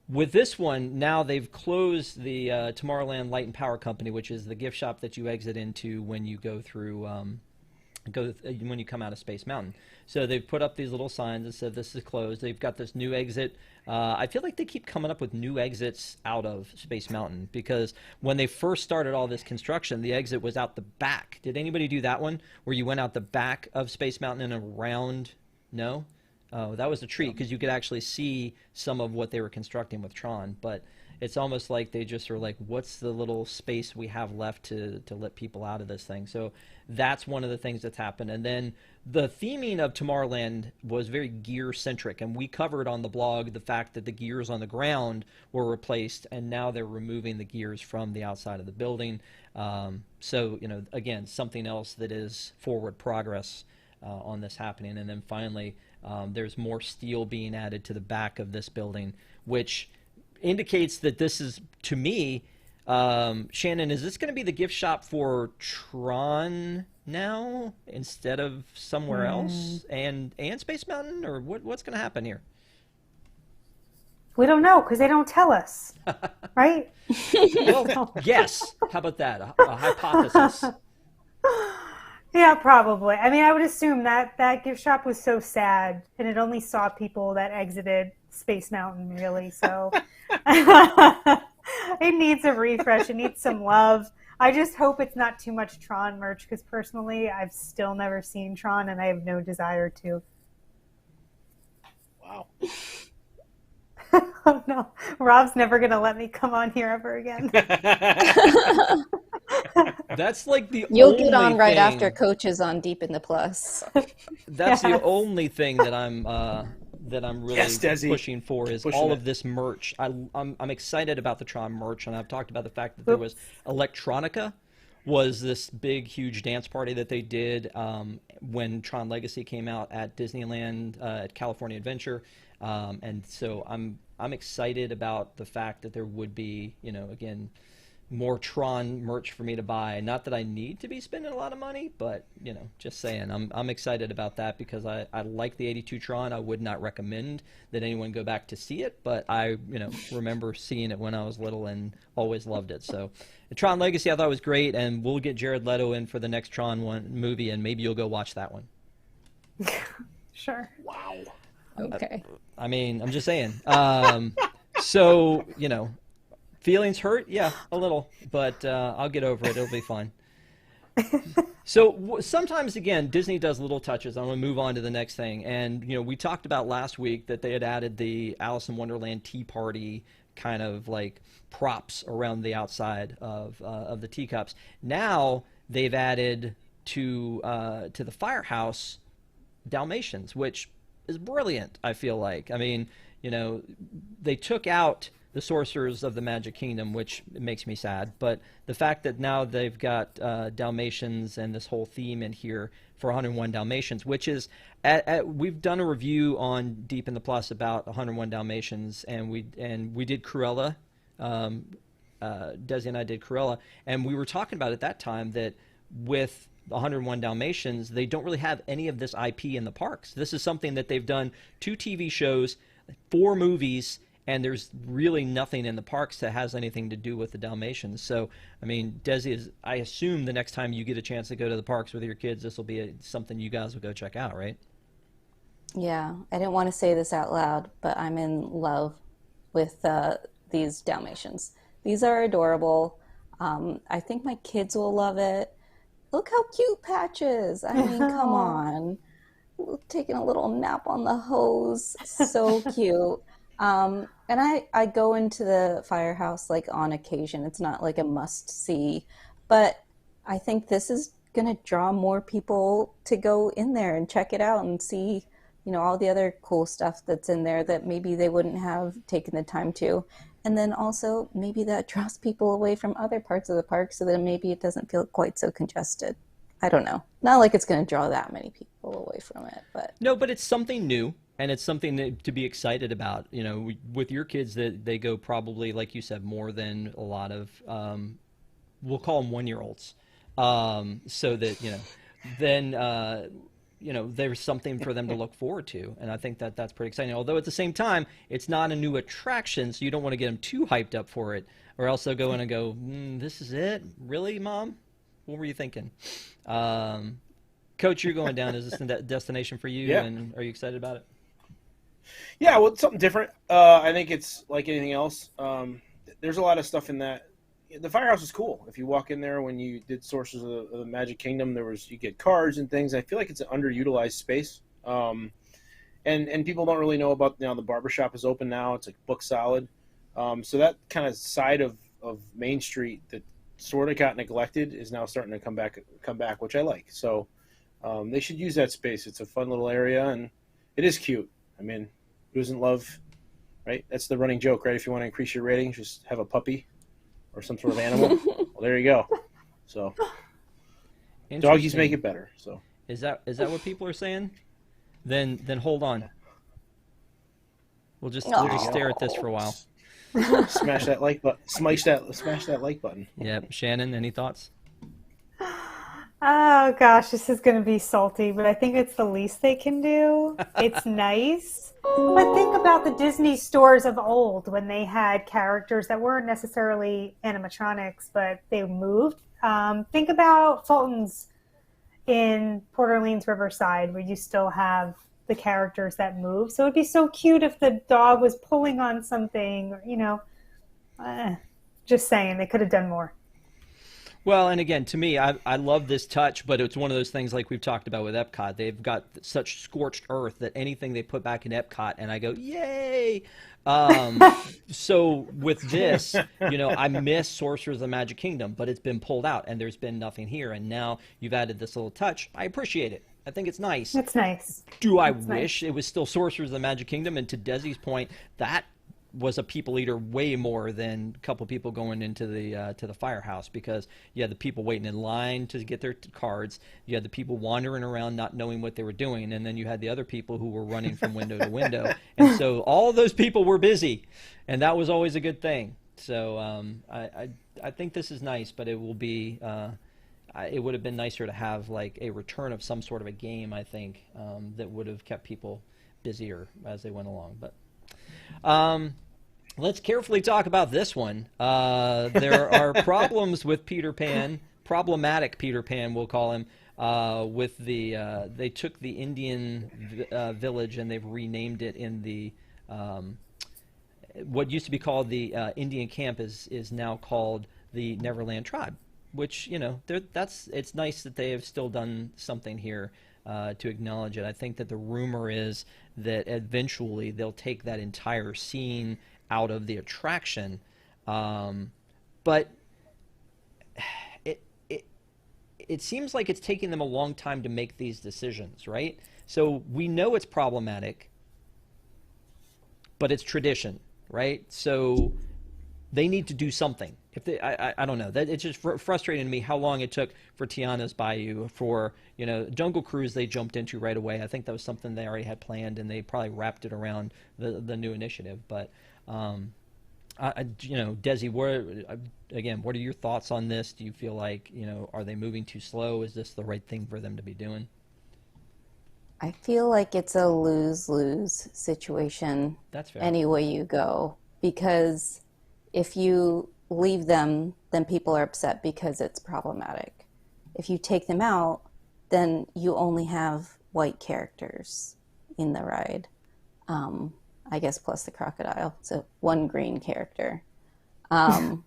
with this one, now they've closed the Tomorrowland Light and Power Company, which is the gift shop that you exit into when you go through when you come out of Space Mountain. So they've put up these little signs that said this is closed. They've got this new exit. I feel like they keep coming up with new exits out of Space Mountain, because when they first started all this construction, the exit was out the back. Did anybody do that one where you went out the back of Space Mountain and around? No? Oh, that was a treat, because you could actually see some of what they were constructing with Tron. But it's almost like they just are like, what's the little space we have left to let people out of this thing? So that's one of the things that's happened. And then the theming of Tomorrowland was very gear-centric, and we covered on the blog the fact that the gears on the ground were replaced, and now they're removing the gears from the outside of the building. So, again, something else that is forward progress on this happening. And then finally, there's more steel being added to the back of this building, which indicates that this is, to me, Shannon, is this going to be the gift shop for Tron now instead of somewhere else, and Space Mountain, or what's going to happen here?
We don't know because they don't tell us, right?
Well, yes. How about that? A hypothesis.
Yeah, probably. I mean, I would assume that that gift shop was so sad, and it only saw people that exited Space Mountain, really. So it needs a refresh. It needs some love. I just hope it's not too much Tron merch, because personally, I've still never seen Tron, and I have no desire to.
Wow.
Oh no, Rob's never gonna let me come on here ever again.
That's like the
You'll
only
get on right
thing-
after Coach is on Deep in the Plus.
That's
Yes.
the only thing that I'm really
Yes, Desi.
pushing for is
Pushing
all
it.
of this merch. I'm excited about the Tron merch, and I've talked about the fact that there was Electronica, was this big, huge dance party that they did when Tron Legacy came out at Disneyland at California Adventure, and so I'm excited about the fact that there would be, again, more Tron merch for me to buy. Not that I need to be spending a lot of money, but just saying, I'm excited about that because I like the '82 Tron. I would not recommend that anyone go back to see it, but I remember seeing it when I was little and always loved it. So the Tron Legacy I thought was great, and we'll get Jared Leto in for the next Tron movie, and maybe you'll go watch that one.
Sure.
Wow.
Okay.
I mean, I'm just saying. So feelings hurt, yeah, a little, but I'll get over it. It'll be fine. So sometimes, again, Disney does little touches. I'm going to move on to the next thing. And, we talked about last week that they had added the Alice in Wonderland Tea Party kind of like props around the outside of the teacups. Now they've added to the Firehouse dalmatians, which is brilliant, I feel like. I mean, they took out the Sorcerers of the Magic Kingdom, which makes me sad. But the fact that now they've got Dalmatians and this whole theme in here for 101 Dalmatians, which is, we've done a review on Deep in the Plus about 101 Dalmatians, and we did Cruella. Desi and I did Cruella, and we were talking about at that time that with 101 Dalmatians, they don't really have any of this IP in the parks. This is something that they've done 2 TV shows, 4 movies, and there's really nothing in the parks that has anything to do with the Dalmatians. So, I mean, Desi, I assume the next time you get a chance to go to the parks with your kids, this will be something you guys will go check out, right?
Yeah, I didn't want to say this out loud, but I'm in love with these Dalmatians. These are adorable. I think my kids will love it. Look how cute Patches. I mean, come on. Taking a little nap on the hose. So cute. And I go into the Firehouse like on occasion. It's not like a must see, but I think this is going to draw more people to go in there and check it out and see, all the other cool stuff that's in there that maybe they wouldn't have taken the time to. And then also maybe that draws people away from other parts of the park so that maybe it doesn't feel quite so congested. I don't know. Not like it's going to draw that many people away from it, but
No, but it's something new. And it's something to be excited about. With your kids, that they go probably, like you said, more than a lot of, we'll call them 1-year-olds. So that, then, there's something for them to look forward to. And I think that that's pretty exciting. Although at the same time, it's not a new attraction, so you don't want to get them too hyped up for it. Or else they'll go in and go, this is it? Really, Mom? What were you thinking? Coach, you're going down. Is this a destination for you?
Yeah.
And are you excited about it?
Yeah, well, it's something different. I think it's like anything else. There's a lot of stuff in that. The Firehouse is cool. If you walk in there when you did Sorcerers of the Magic Kingdom, you get cards and things. I feel like it's an underutilized space. And people don't really know about, the barbershop is open now. It's like book solid. So that kind of side of Main Street that sort of got neglected is now starting to come back, which I like. So they should use that space. It's a fun little area, and it is cute. I mean, who doesn't love, right? That's the running joke, right? If you want to increase your rating, just have a puppy or some sort of animal. Well, there you go. So doggies make it better. So
is that what people are saying? Then hold on. We'll just stare at this for a while.
Smash that like button. Smash that like button.
Yep. Shannon, any thoughts?
Oh gosh, this is going to be salty, but I think it's the least they can do. It's nice. But think about the Disney stores of old when they had characters that weren't necessarily animatronics, but they moved. Think about Fulton's in Port Orleans Riverside, where you still have the characters that move. So it'd be so cute if the dog was pulling on something, or, just saying, they could have done more.
Well, and again, to me, I love this touch, but it's one of those things like we've talked about with EPCOT. They've got such scorched earth that anything they put back in EPCOT, and I go, yay! So with this, I miss Sorcerers of the Magic Kingdom, but it's been pulled out, and there's been nothing here. And now you've added this little touch. I appreciate it. I think it's nice.
It's nice.
Do I wish it was still Sorcerers of the Magic Kingdom? And to Desi's point, that was a people eater way more than a couple people going into the Firehouse, because you had the people waiting in line to get their cards, you had the people wandering around not knowing what they were doing, and then you had the other people who were running from window to window, and so all those people were busy, and that was always a good thing. So I think this is nice, but it will be it would have been nicer to have like a return of some sort of a game, I think, that would have kept people busier as they went along. But let's carefully talk about this one. There are problems with Peter Pan, problematic Peter Pan, we'll call him, with they took the Indian village and they've renamed it in the, what used to be called the Indian camp is now called the Neverland Tribe, which, it's nice that they have still done something here to acknowledge it. I think that the rumor is that eventually they'll take that entire scene out of the attraction, but it seems like it's taking them a long time to make these decisions, right? So we know it's problematic, but it's tradition, right? So they need to do something. If they, I don't know. That it's just frustrating to me how long it took for Tiana's Bayou, for Jungle Cruise they jumped into right away. I think that was something they already had planned, and they probably wrapped it around the new initiative. But Desi, what are your thoughts on this? Do you feel like are they moving too slow? Is this the right thing for them to be doing?
I feel like it's a lose-lose situation.
That's fair.
Any way you go, because if you leave them, then people are upset because it's problematic. If you take them out, then you only have white characters in the ride. I guess plus the crocodile. So one green character. I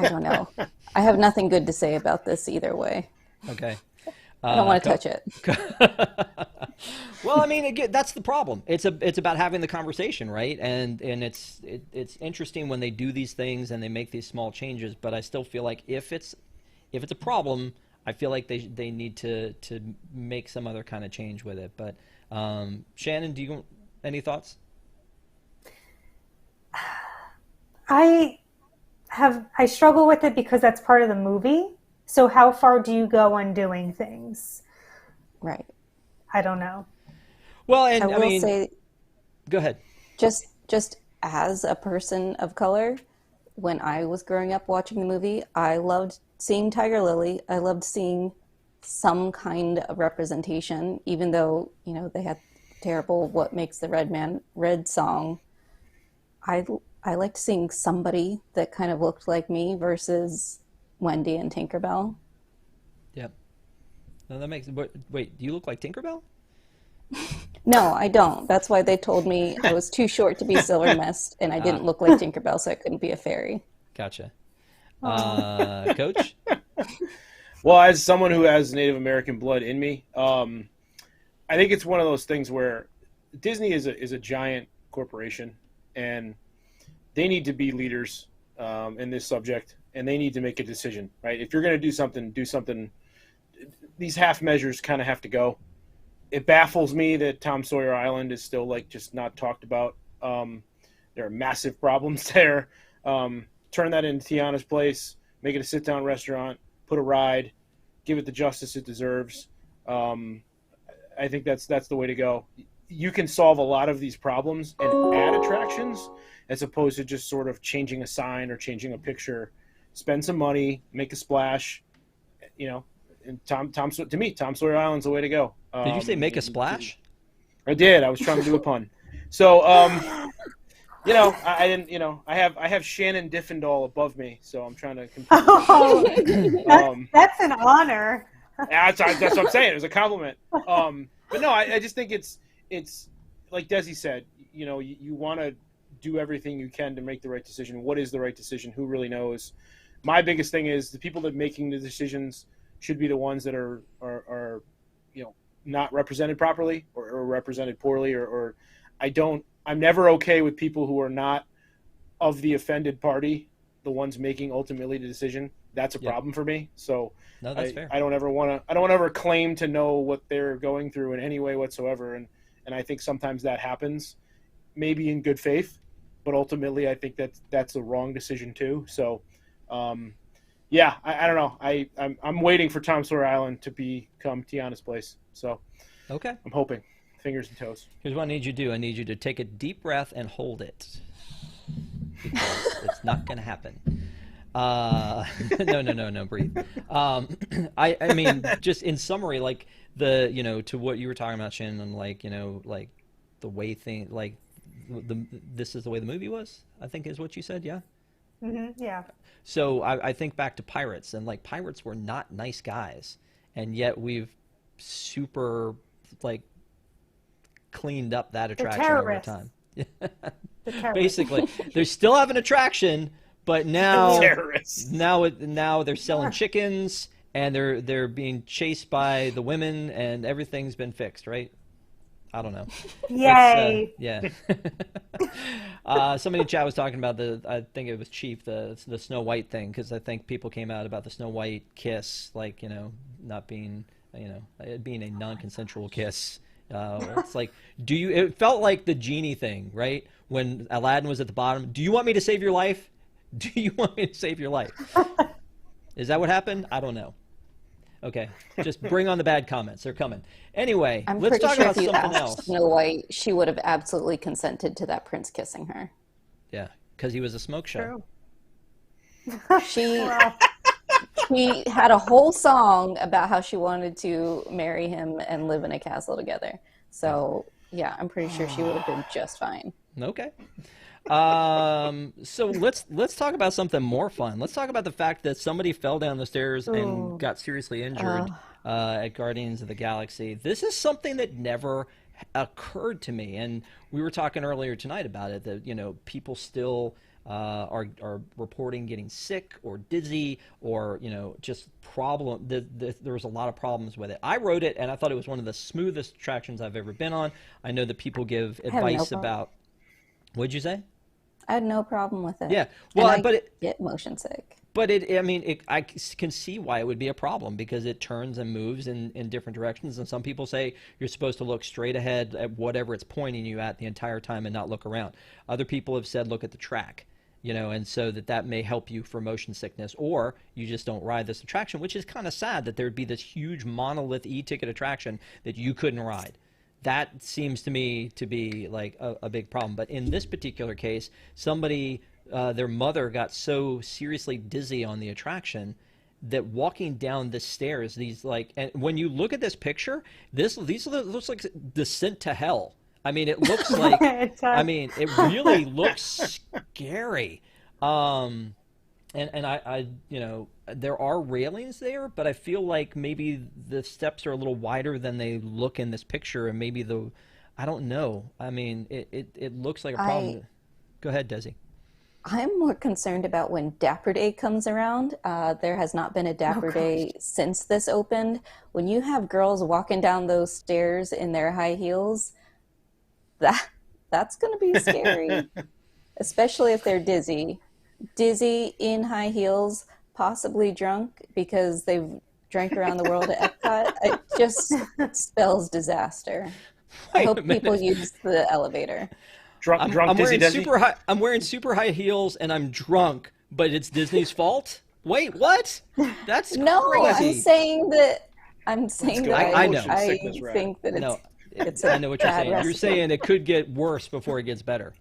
don't know. I have nothing good to say about this either way.
Okay.
I don't want to touch it.
Well, I mean, again, that's the problem. It's about having the conversation, right? And it's interesting when they do these things and they make these small changes. But I still feel like if it's a problem, I feel like they need to make some other kind of change with it. But Shannon, any thoughts?
I struggle with it because that's part of the movie. So how far do you go on doing things?
Right.
I don't know.
Well, and
I will say,
go ahead.
Just as a person of color, when I was growing up watching the movie, I loved seeing Tiger Lily. I loved seeing some kind of representation, even though, they had terrible "What Makes the Red Man Red" song. I liked seeing somebody that kind of looked like me versus Wendy and Tinkerbell.
Yep. No, that makes. Wait, do you look like Tinkerbell?
No, I don't. That's why they told me I was too short to be Silver Mist, and I didn't look like Tinkerbell, so I couldn't be a fairy.
Gotcha. Coach?
Well, as someone who has Native American blood in me, I think it's one of those things where Disney is a giant corporation, and they need to be leaders in this subject, and they need to make a decision, right? If you're going to do something. These half measures kind of have to go. It baffles me that Tom Sawyer Island is still just not talked about. There are massive problems there. Turn that into Tiana's Place, make it a sit-down restaurant, put a ride, give it the justice it deserves. I think that's the way to go. you can solve a lot of these problems and add attractions as opposed to just sort of changing a sign or changing a picture. Spend some money, make a splash, you know. And to me, Tom Sawyer Island's the way to go.
Did you say make a splash?
I did. I was trying to do a pun. So, you know, I didn't. You know, I have Shannon Diffendahl above me, so I'm trying to compete.
That's an honor.
That's what I'm saying. It was a compliment. But no, I just think it's like Desi said. You know, you want to do everything you can to make the right decision. What is the right decision? Who really knows? My biggest thing is the people that are making the decisions should be the ones that are you know, not represented properly or represented poorly or I'm never okay with people who are not of the offended party, the ones making ultimately the decision. That's a problem for me. So
no, that's fair.
I don't ever claim to know what they're going through in any way whatsoever. And I think sometimes that happens, maybe in good faith, but ultimately I think that's a wrong decision too. So, yeah, I don't know. I'm waiting for Tom Sawyer Island to become Tiana's place. So,
okay,
I'm hoping. Fingers and toes.
Here's what I need you to do. I need you to take a deep breath and hold it. Because it's not going to happen. No, breathe. I mean, just in summary, like to what you were talking about, Shannon, like, like the way this is the way the movie was, I think is what you said, yeah?
Mm-hmm, yeah.
So I think back to Pirates, and like Pirates were not nice guys, and yet we've super like cleaned up that attraction over time. Basically, they still have an attraction, but now they're selling chickens and they're being chased by the women, and everything's been fixed, right? I don't know.
Yay!
Yeah. Somebody in chat was talking about I think it was Chief, the Snow White thing, because I think people came out about the Snow White kiss, like, not being, it being a non-consensual kiss. It's like, it felt like the genie thing, right? When Aladdin was at the bottom, do you want me to save your life? Do you want me to save your life? Is that what happened? I don't know. Okay, just bring on the bad comments. They're coming. Anyway, let's talk about something else.
Snow White, she would have absolutely consented to that prince kissing her.
Yeah, because he was a smoke show.
True.
She had a whole song about how she wanted to marry him and live in a castle together. So, yeah, I'm pretty sure she would have been just fine.
Okay. So let's talk about something more fun. Let's talk about the fact that somebody fell down the stairs and got seriously injured at Guardians of the Galaxy. This is something that never occurred to me, and we were talking earlier tonight about it, that people still are reporting getting sick or dizzy or just there was a lot of problems with it. I wrote it and I thought it was one of the smoothest attractions I've ever been on. I know that people give advice about. What'd you say?
I had no problem with it.
Yeah, well,
but I get motion sick.
But I can see why it would be a problem, because it turns and moves in different directions. And some people say you're supposed to look straight ahead at whatever it's pointing you at the entire time and not look around. Other people have said look at the track, and so that may help you for motion sickness, or you just don't ride this attraction, which is kind of sad that there'd be this huge monolith e-ticket attraction that you couldn't ride. That seems to me to be like a big problem. But in this particular case, somebody, their mother got so seriously dizzy on the attraction that walking down the stairs, and when you look at this picture, these looks like Descent to Hell. I mean, it looks like, it really looks scary. And I there are railings there, but I feel like maybe the steps are a little wider than they look in this picture, and maybe I don't know. I mean, it looks like a problem. Go ahead, Desi.
I'm more concerned about when Dapper Day comes around. There has not been a Dapper Day since this opened. When you have girls walking down those stairs in their high heels, that's going to be scary, especially if they're dizzy. Dizzy in high heels, possibly drunk because they've drank around the world at EPCOT. It just spells disaster. I hope people use the elevator.
I'm wearing super high heels and I'm drunk, but it's Disney's fault? Wait, what? That's
no,
crazy.
I'm saying that I
know.
think that it's It's
I know what you're saying. You're
recipe.
saying it could get worse before it gets better.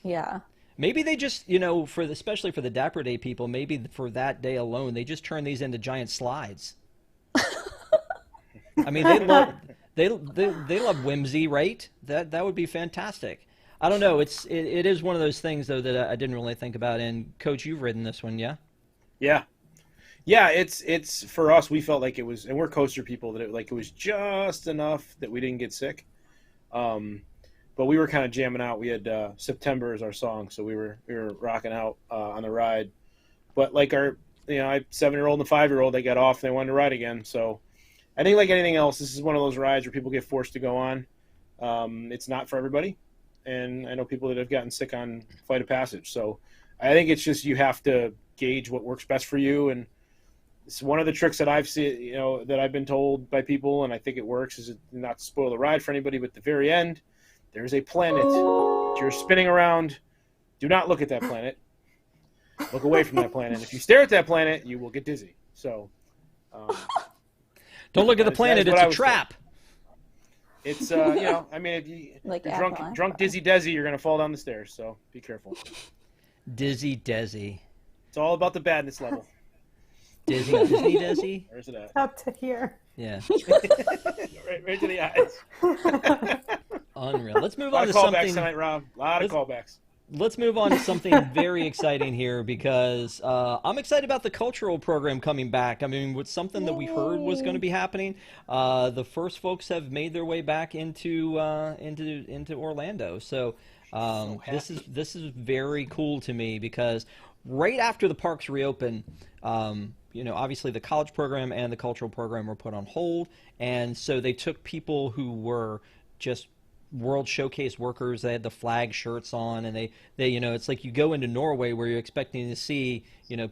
Yeah.
Maybe they just, especially for the Dapper Day people, maybe for that day alone, they just turn these into giant slides. I mean, they love whimsy, right? That would be fantastic. I don't know. It is one of those things though that I didn't really think about. And Coach, you've ridden this one, yeah?
Yeah. Yeah, it's for us, we felt like it was, and we're coaster people, that it was just enough that we didn't get sick. But we were kind of jamming out. We had September as our song, so we were rocking out on the ride. But like our, I 7-year-old and the 5-year-old, they got off and they wanted to ride again. So I think like anything else, this is one of those rides where people get forced to go on. It's not for everybody, and I know people that have gotten sick on Flight of Passage. So I think it's just you have to gauge what works best for you. And it's one of the tricks that I've seen, that I've been told by people, and I think it works, is not to spoil the ride for anybody, but at the very end, there's a planet that you're spinning around. Do not look at that planet. Look away from that planet. If you stare at that planet, you will get dizzy. So,
don't look at the planet. It's a trap.
Told. It's if you
Like
you're drunk Dizzy Desi, you're gonna fall down the stairs. So be careful.
Dizzy Desi.
It's all about the badness level.
Disney Desi.
Where's it at?
Up to here.
Yeah.
right to the eyes.
Unreal. Let's move on to
callbacks
something
tonight, Rob. A lot of callbacks.
Let's move on to something very exciting here, because I'm excited about the cultural program coming back. I mean, with something that we heard was going to be happening, the first folks have made their way back into Orlando. So this is very cool to me, because right after the parks reopened, obviously the college program and the cultural program were put on hold, and so they took people who were just World Showcase workers. They had the flag shirts on, and they it's like you go into Norway where you're expecting to see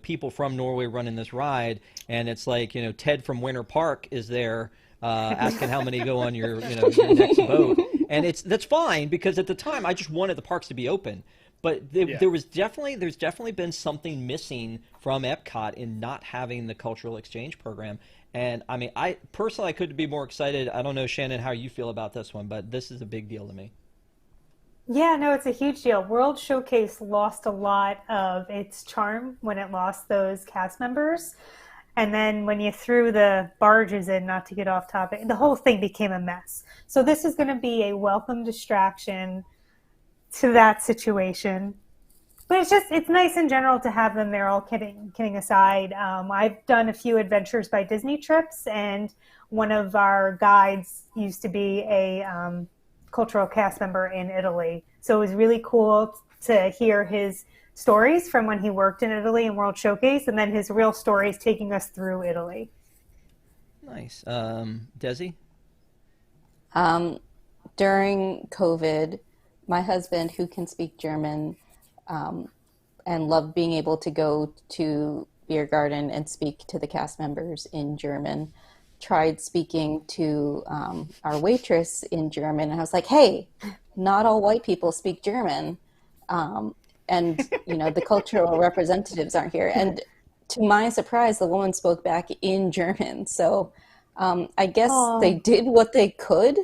people from Norway running this ride, and it's like Ted from Winter Park is there asking how many go on your your next boat, and that's fine, because at the time I just wanted the parks to be open. But there's definitely been something missing from EPCOT in not having the cultural exchange program. And I mean, I personally couldn't be more excited. I don't know, Shannon, how you feel about this one, but this is a big deal to me.
Yeah, no, it's a huge deal. World Showcase lost a lot of its charm when it lost those cast members. And then when you threw the barges in, not to get off topic, the whole thing became a mess. So this is going to be a welcome distraction to that situation. But it's nice in general to have them there, all kidding aside. I've done a few Adventures by Disney trips, and one of our guides used to be a cultural cast member in Italy. So it was really cool to hear his stories from when he worked in Italy in World Showcase, and then his real stories taking us through Italy.
Nice. Desi?
During COVID, my husband, who can speak German, and loved being able to go to Beer Garden and speak to the cast members in German, tried speaking to our waitress in German, and I was like, hey, not all white people speak German, and the cultural representatives aren't here. And to my surprise, the woman spoke back in German. So I guess they did what they could.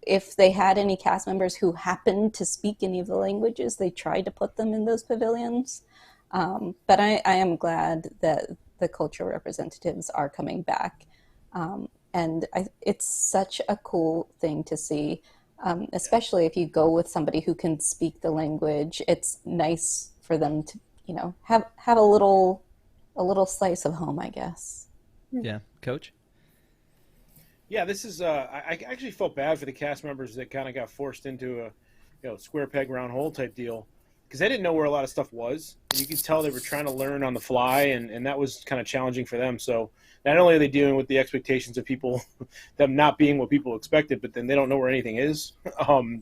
If they had any cast members who happened to speak any of the languages, they tried to put them in those pavilions. But I am glad that the cultural representatives are coming back. And it's such a cool thing to see, especially if you go with somebody who can speak the language. It's nice for them to, have a little slice of home, I guess.
Yeah. Coach?
Yeah, this is. I actually felt bad for the cast members that kind of got forced into a, square peg round hole type deal, because they didn't know where a lot of stuff was, and you could tell they were trying to learn on the fly, and that was kind of challenging for them. So not only are they dealing with the expectations of people, them not being what people expected, but then they don't know where anything is.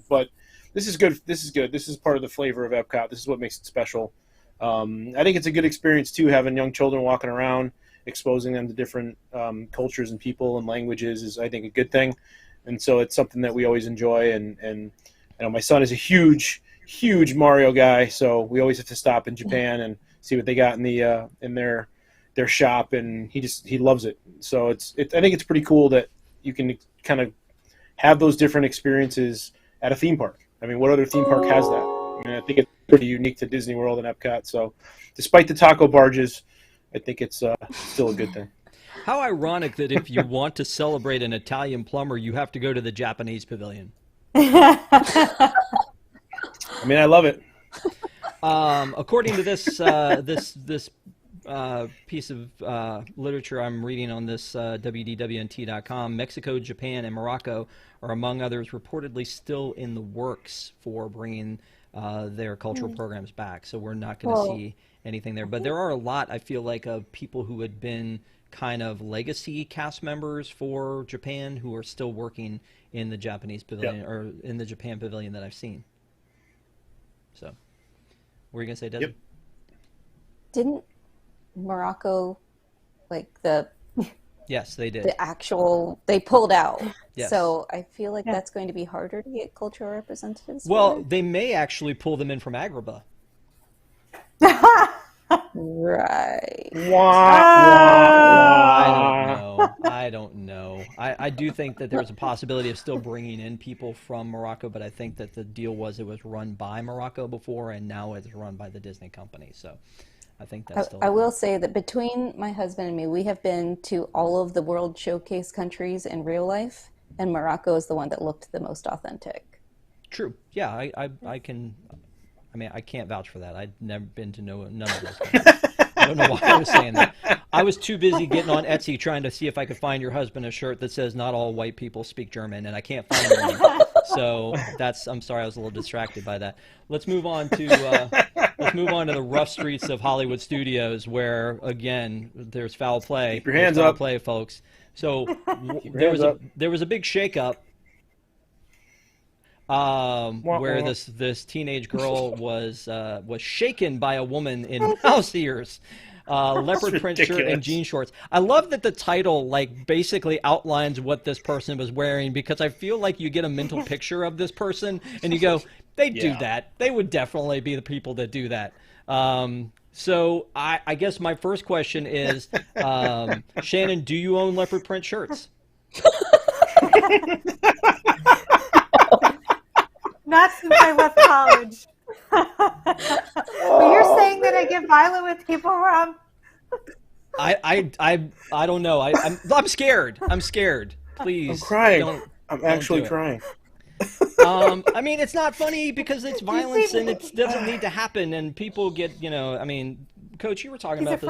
But this is good. This is good. This is part of the flavor of EPCOT. This is what makes it special. I think it's a good experience too, having young children walking around, exposing them to different cultures and people and languages is, I think, a good thing. And so it's something that we always enjoy. And my son is a huge Mario guy, so we always have to stop in Japan and see what they got in the in their shop, and he loves it. So I think it's pretty cool that you can kind of have those different experiences at a theme park. I mean, what other theme park has that? I mean, I think it's pretty unique to Disney World and Epcot. So, despite the taco barges, I think it's still a good thing.
How ironic that if you want to celebrate an Italian plumber, you have to go to the Japanese pavilion.
I mean, I love it.
According to this piece of literature I'm reading on this WDWNT.com, Mexico, Japan, and Morocco are, among others, reportedly still in the works for bringing their cultural programs back. So we're not going to see anything there. But there are a lot, I feel like, of people who had been kind of legacy cast members for Japan who are still working in the Japanese pavilion or in the Japan pavilion that I've seen. So, what were you going to say, Desmond?
Yep.
Didn't Morocco, like the
Yes, they did.
the actual, they pulled out.
Yes.
So I feel like that's going to be harder to get cultural representatives.
Well,
for.
they may actually pull them in from Agrabah.
Right.
I don't know. I do think that there's a possibility of still bringing in people from Morocco, but I think that the deal was it was run by Morocco before, and now it's run by the Disney company. So I think that's still.
I will say that between my husband and me, we have been to all of the World Showcase countries in real life, and Morocco is the one that looked the most authentic.
True. Yeah, I can. I mean, I can't vouch for that. I'd never been to none of those countries. I don't know why I was saying that. I was too busy getting on Etsy trying to see if I could find your husband a shirt that says "Not all white people speak German," and I can't find one. So I'm sorry, I was a little distracted by that. Let's move on to the rough streets of Hollywood Studios, where again there's foul play.
Keep your hands
foul
up,
play, folks. So there was a big shakeup. Where this teenage girl was shaken by a woman in mouse ears, leopard print shirt and jean shorts. I love that the title basically outlines what this person was wearing, because I feel like you get a mental picture of this person and you go, they do that. They would definitely be the people that do that. So I guess my first question is, Shannon, do you own leopard print shirts?
Not since I left college. But you're saying that I get violent with people, Rob?
I don't know. I'm scared. I'm scared. Please.
I'm crying.
Don't
actually
do it.
crying.
I mean, it's not funny because it's violence and it doesn't need to happen, and people get, I mean, Coach, you were talking about this.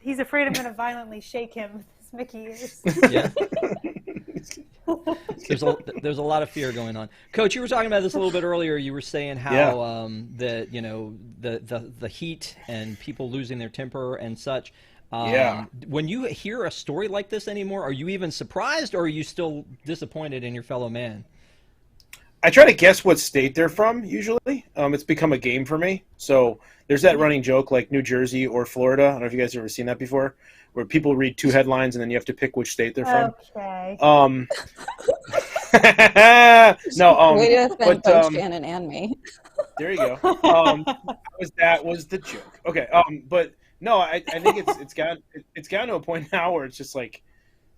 He's afraid I'm gonna violently shake him with his Mickey ears.
Yeah. There's a lot of fear going on. Coach, you were talking about this a little bit earlier. You were saying how the heat and people losing their temper and such. When you hear a story like this anymore, are you even surprised, or are you still disappointed in your fellow man?
I try to guess what state they're from, usually. It's become a game for me. So there's that running joke like New Jersey or Florida. I don't know if you guys have ever seen that before, where people read two headlines and then you have to pick which state they're from.
Okay.
Way to offend both Shannon and me.
There you go. That was the joke. Okay. But no, I think it's gotten to a point now where it's just like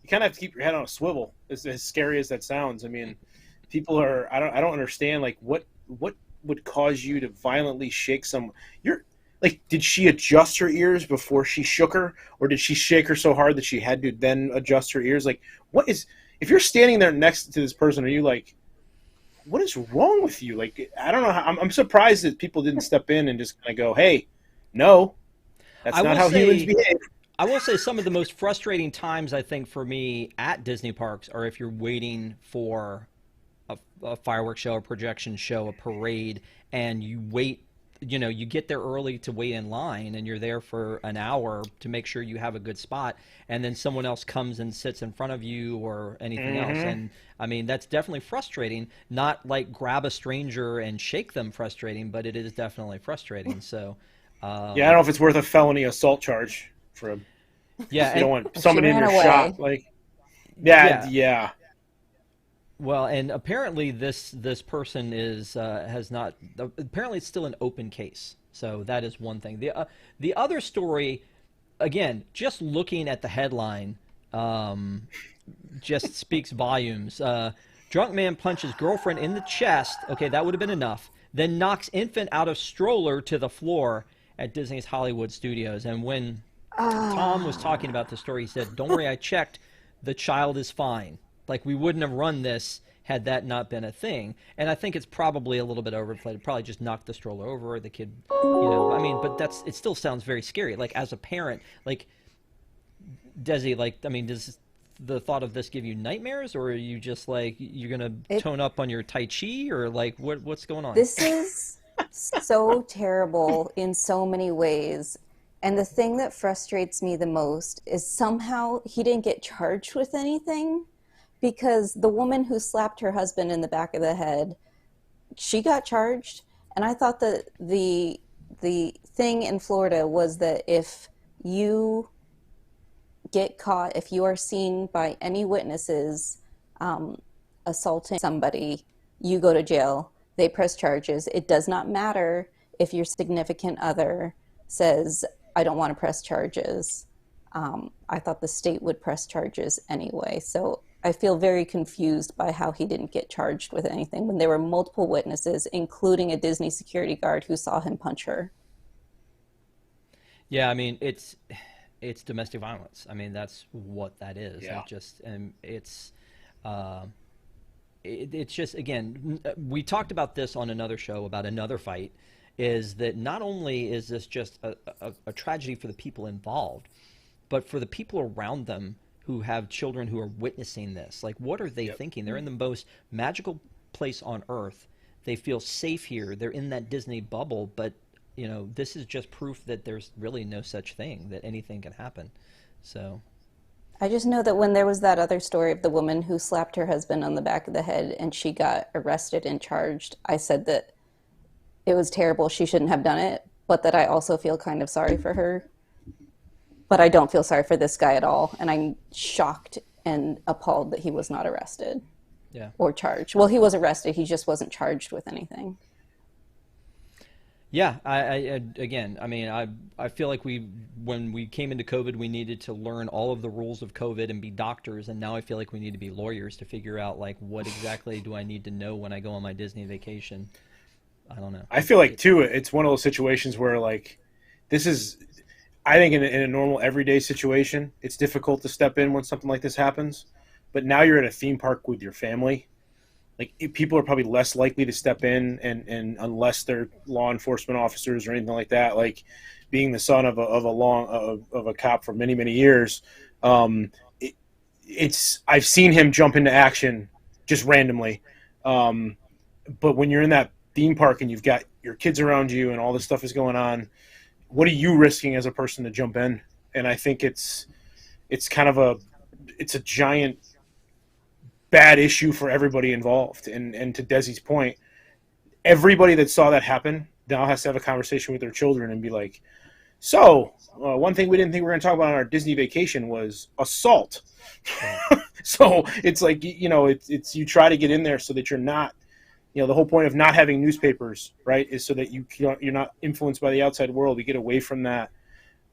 you kind of have to keep your head on a swivel. As scary as that sounds, I mean, people are. I don't understand. Like, what would cause you to violently shake someone? Did she adjust her ears before she shook her, or did she shake her so hard that she had to then adjust her ears? Like, if you're standing there next to this person, are you like, what is wrong with you? Like, I don't know. I'm surprised that people didn't step in and just kind of go, hey, no, that's not how humans behave.
I will say some of the most frustrating times, I think, for me at Disney parks are if you're waiting for a fireworks show, a projection show, a parade, and you wait. You get there early to wait in line, and you're there for an hour to make sure you have a good spot, and then someone else comes and sits in front of you or anything else. And I mean, that's definitely frustrating. Not like grab a stranger and shake them frustrating, but it is definitely frustrating. So
I don't know if it's worth a felony assault charge for him.
Yeah,
you don't want somebody in your shop. Like, yeah.
Well, and apparently this person has not. Apparently, it's still an open case. So that is one thing. The other story, again, just looking at the headline, just speaks volumes. Drunk man punches girlfriend in the chest. Okay, that would have been enough. Then knocks infant out of stroller to the floor at Disney's Hollywood Studios. And when Tom was talking about the story, he said, "Don't worry, I checked. The child is fine. Like, we wouldn't have run this had that not been a thing." And I think it's probably a little bit overplayed. Probably just knocked the stroller over. The kid, I mean, but it still sounds very scary. Like, as a parent, like, Desi, like, I mean, does the thought of this give you nightmares, or are you just like, you're gonna tone up on your Tai Chi, or like, what's going on?
This is so terrible in so many ways. And the thing that frustrates me the most is somehow he didn't get charged with anything, because the woman who slapped her husband in the back of the head, she got charged. And I thought that the thing in Florida was that if you get caught, if you are seen by any witnesses assaulting somebody, you go to jail. They press charges. It does not matter if your significant other says, "I don't want to press charges." I thought the state would press charges anyway. So I feel very confused by how he didn't get charged with anything when there were multiple witnesses, including a Disney security guard who saw him punch her.
Yeah, I mean, it's domestic violence. I mean, that's what that is.
Yeah.
It's just, again, we talked about this on another show about another fight, is that not only is this just a tragedy for the people involved, but for the people around them who have children who are witnessing this. Like, what are they thinking? They're in the most magical place on earth. They feel safe here. They're in that Disney bubble, but this is just proof that there's really no such thing, that anything can happen. So
I just know that when there was that other story of the woman who slapped her husband on the back of the head and she got arrested and charged, I said that it was terrible. She shouldn't have done it, but that I also feel kind of sorry for her. But I don't feel sorry for this guy at all. And I'm shocked and appalled that he was not arrested or charged. Well, he was arrested. He just wasn't charged with anything.
Yeah, I feel like when we came into COVID, we needed to learn all of the rules of COVID and be doctors, and now I feel like we need to be lawyers to figure out, like, what exactly do I need to know when I go on my Disney vacation. I don't know.
I feel like, too, it's one of those situations where, like, this is, I think in a normal everyday situation, it's difficult to step in when something like this happens, but now you're at a theme park with your family. Like, people are probably less likely to step in, and unless they're law enforcement officers or anything like that. Like, being the son of a cop for many, many years, I've seen him jump into action just randomly. But when you're in that theme park and you've got your kids around you and all this stuff is going on, what are you risking as a person to jump in? And I think it's kind of a giant bad issue for everybody involved. And to Desi's point, everybody that saw that happen now has to have a conversation with their children and be like, so one thing we didn't think we were going to talk about on our Disney vacation was assault. So it's like, it's you try to get in there so that you're not, the whole point of not having newspapers, right, is so that you're not influenced by the outside world. You get away from that.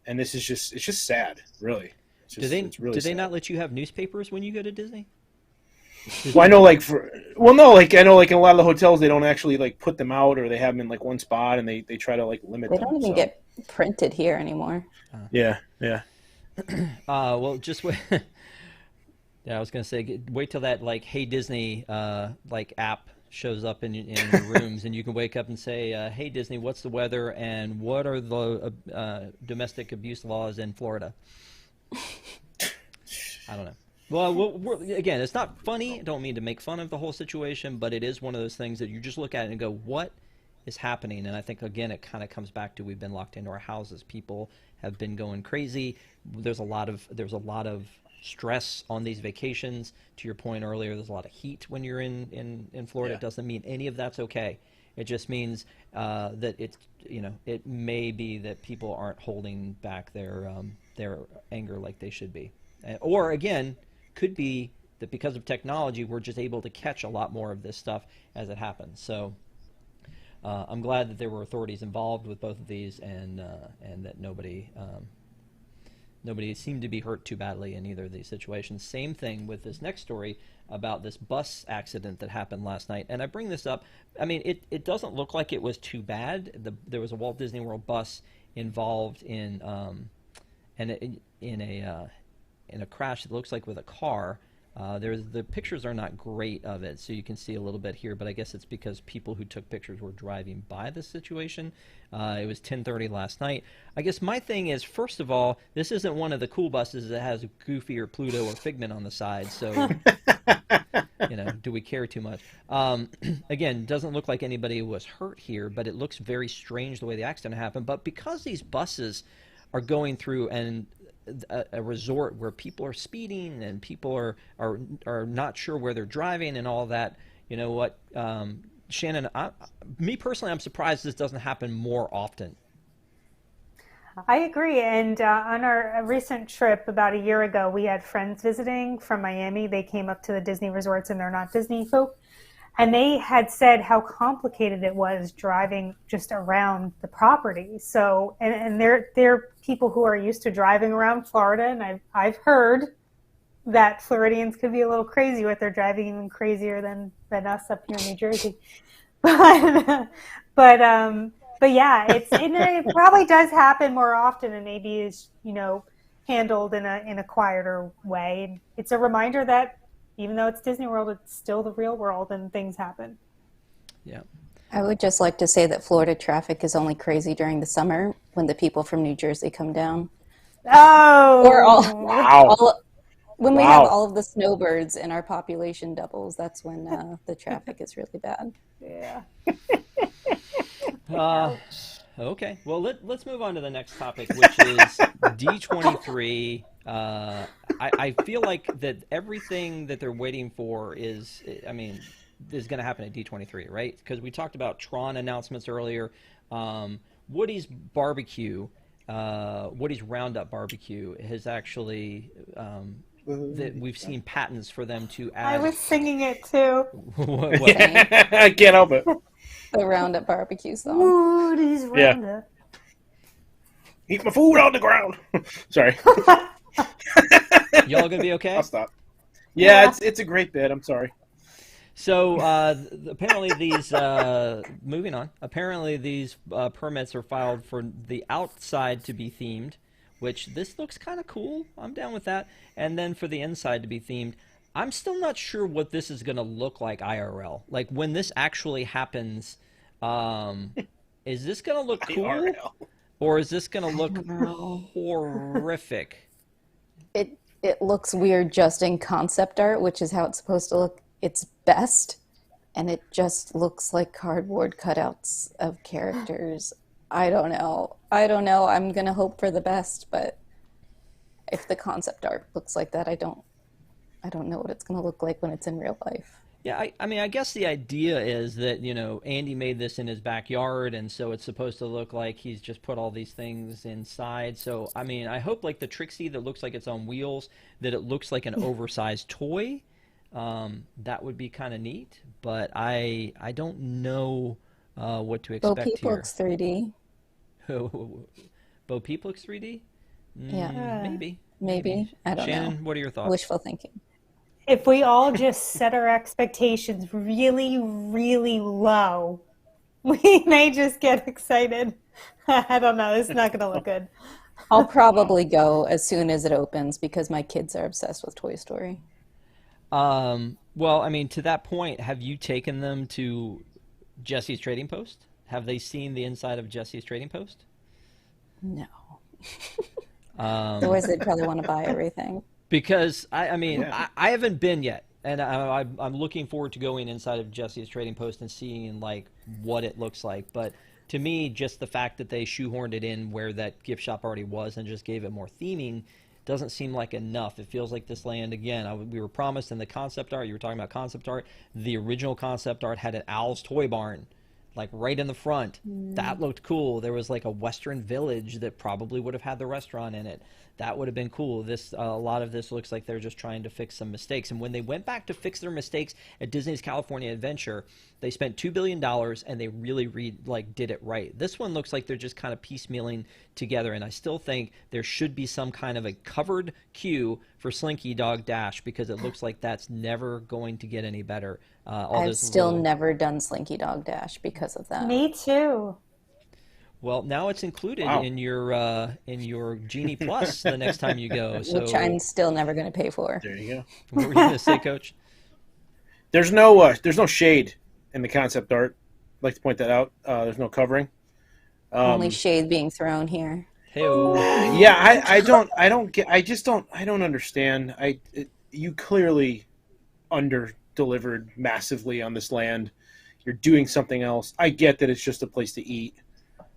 And this is it's just sad, really.
Do they not let you have newspapers when you go to Disney?
Well, I know, I know, in a lot of the hotels, they don't actually, put them out, or they have them in, one spot, and they try to, limit them.
They don't even get printed here anymore.
Yeah.
Well, just wait. Yeah, I was going to say, wait till that, Hey Disney, app shows up in your rooms, and you can wake up and say, hey Disney, what's the weather, and what are the domestic abuse laws in Florida? I don't know. Well, again, it's not funny. I don't mean to make fun of the whole situation, but it is one of those things that you just look at it and go, what is happening? And I think, again, it kind of comes back to we've been locked into our houses. People have been going crazy. There's a lot of stress on these vacations. To your point earlier, there's a lot of heat when you're in Florida. Yeah. It doesn't mean any of that's okay. It just means that it's, it may be that people aren't holding back their anger like they should be. Or, again, could be that because of technology, we're just able to catch a lot more of this stuff as it happens. So I'm glad that there were authorities involved with both of these, and that nobody nobody seemed to be hurt too badly in either of these situations. Same thing with this next story about this bus accident that happened last night. And I bring this up, I mean, it doesn't look like it was too bad. There was a Walt Disney World bus involved in a crash that looks like with a car. The pictures are not great of it, so you can see a little bit here, but I guess it's because people who took pictures were driving by the situation. It was 10:30 last night. I guess my thing is, first of all, this isn't one of the cool buses that has Goofy or Pluto or Figment on the side, so do we care too much? Again, doesn't look like anybody was hurt here, but it looks very strange the way the accident happened. But because these buses are going through a resort where people are speeding and people are not sure where they're driving and all that, you know what, Shannon, me personally, I'm surprised this doesn't happen more often.
I agree. And on our recent trip about a year ago, we had friends visiting from Miami. They came up to the Disney resorts, and they're not Disney folk. And they had said how complicated it was driving just around the property. So, and they're people who are used to driving around Florida, and I've heard that Floridians could be a little crazy with their driving, even crazier than us up here in New Jersey. But yeah, it probably does happen more often, and maybe is handled in a quieter way. It's a reminder that even though it's Disney World, it's still the real world and things happen.
Yeah.
I would just like to say that Florida traffic is only crazy during the summer when the people from New Jersey come down.
Oh!
Or when we have all of the snowbirds and our population doubles, that's when the traffic is really bad.
Yeah.
Okay. Well, let's move on to the next topic, which is D23. I feel like that everything that they're waiting for is going to happen at D23, right? Because we talked about Tron announcements earlier. Woody's barbecue, Woody's Roundup barbecue has actually, that we've seen patents for them to add.
I was singing it too.
what?
I can't help it.
The Roundup barbecue song.
Woody's Roundup.
Eat my food on the ground. Sorry.
Y'all gonna be okay?
I'll stop. Yeah, it's a great bit. I'm sorry.
So apparently these moving on. Apparently these permits are filed for the outside to be themed, which this looks kind of cool. I'm down with that. And then for the inside to be themed. I'm still not sure what this is going to look like IRL. Like when this actually happens, is this going to look cool, IRL. Or is this going to look horrific?
It looks weird just in concept art, which is how it's supposed to look its best, and it just looks like cardboard cutouts of characters. I don't know. I'm going to hope for the best, but if the concept art looks like that, I don't know what it's going to look like when it's in real life.
Yeah, I guess the idea is that, Andy made this in his backyard, and so it's supposed to look like he's just put all these things inside. So, I hope like the Trixie that looks like it's on wheels, that it looks like an oversized toy. That would be kind of neat, but I don't know what to expect here.
Bo Peep looks 3D.
Bo Peep looks 3D?
Yeah.
Maybe.
I don't know.
Shannon, what are your thoughts?
Wishful thinking.
If we all just set our expectations really, really low, we may just get excited. I don't know. It's not going to look good.
I'll probably go as soon as it opens because my kids are obsessed with Toy Story.
Well, to that point, have you taken them to Jesse's Trading Post? Have they seen the inside of Jesse's Trading Post?
No. Otherwise, they'd probably want to buy everything.
Because, I haven't been yet, and I'm looking forward to going inside of Jesse's Trading Post and seeing, like, what it looks like. But to me, just the fact that they shoehorned it in where that gift shop already was and just gave it more theming doesn't seem like enough. It feels like this land, again, we were promised in the concept art, you were talking about concept art, the original concept art had an Owl's Toy Barn, like right in the front. That looked cool. There was like a Western village that probably would have had the restaurant in it. That would have been cool. This a lot of this looks like they're just trying to fix some mistakes. And when they went back to fix their mistakes at Disney's California Adventure, they spent $2 billion and they really did it right. This one looks like they're just kind of piecemealing together, and I still think there should be some kind of a covered queue for Slinky Dog Dash, because it looks like that's never going to get any better.
I've still never done Slinky Dog Dash because of that.
Me too.
Well, now it's included in your Genie Plus the next time you go. So,
which I'm still never going to pay for.
There you go.
What were you going to say, Coach?
There's no shade in the concept art. I'd like to point that out. There's no covering.
Only shade being thrown here.
Hey-o.
Yeah, I don't understand. You clearly under-delivered massively on this land. You're doing something else. I get that it's just a place to eat.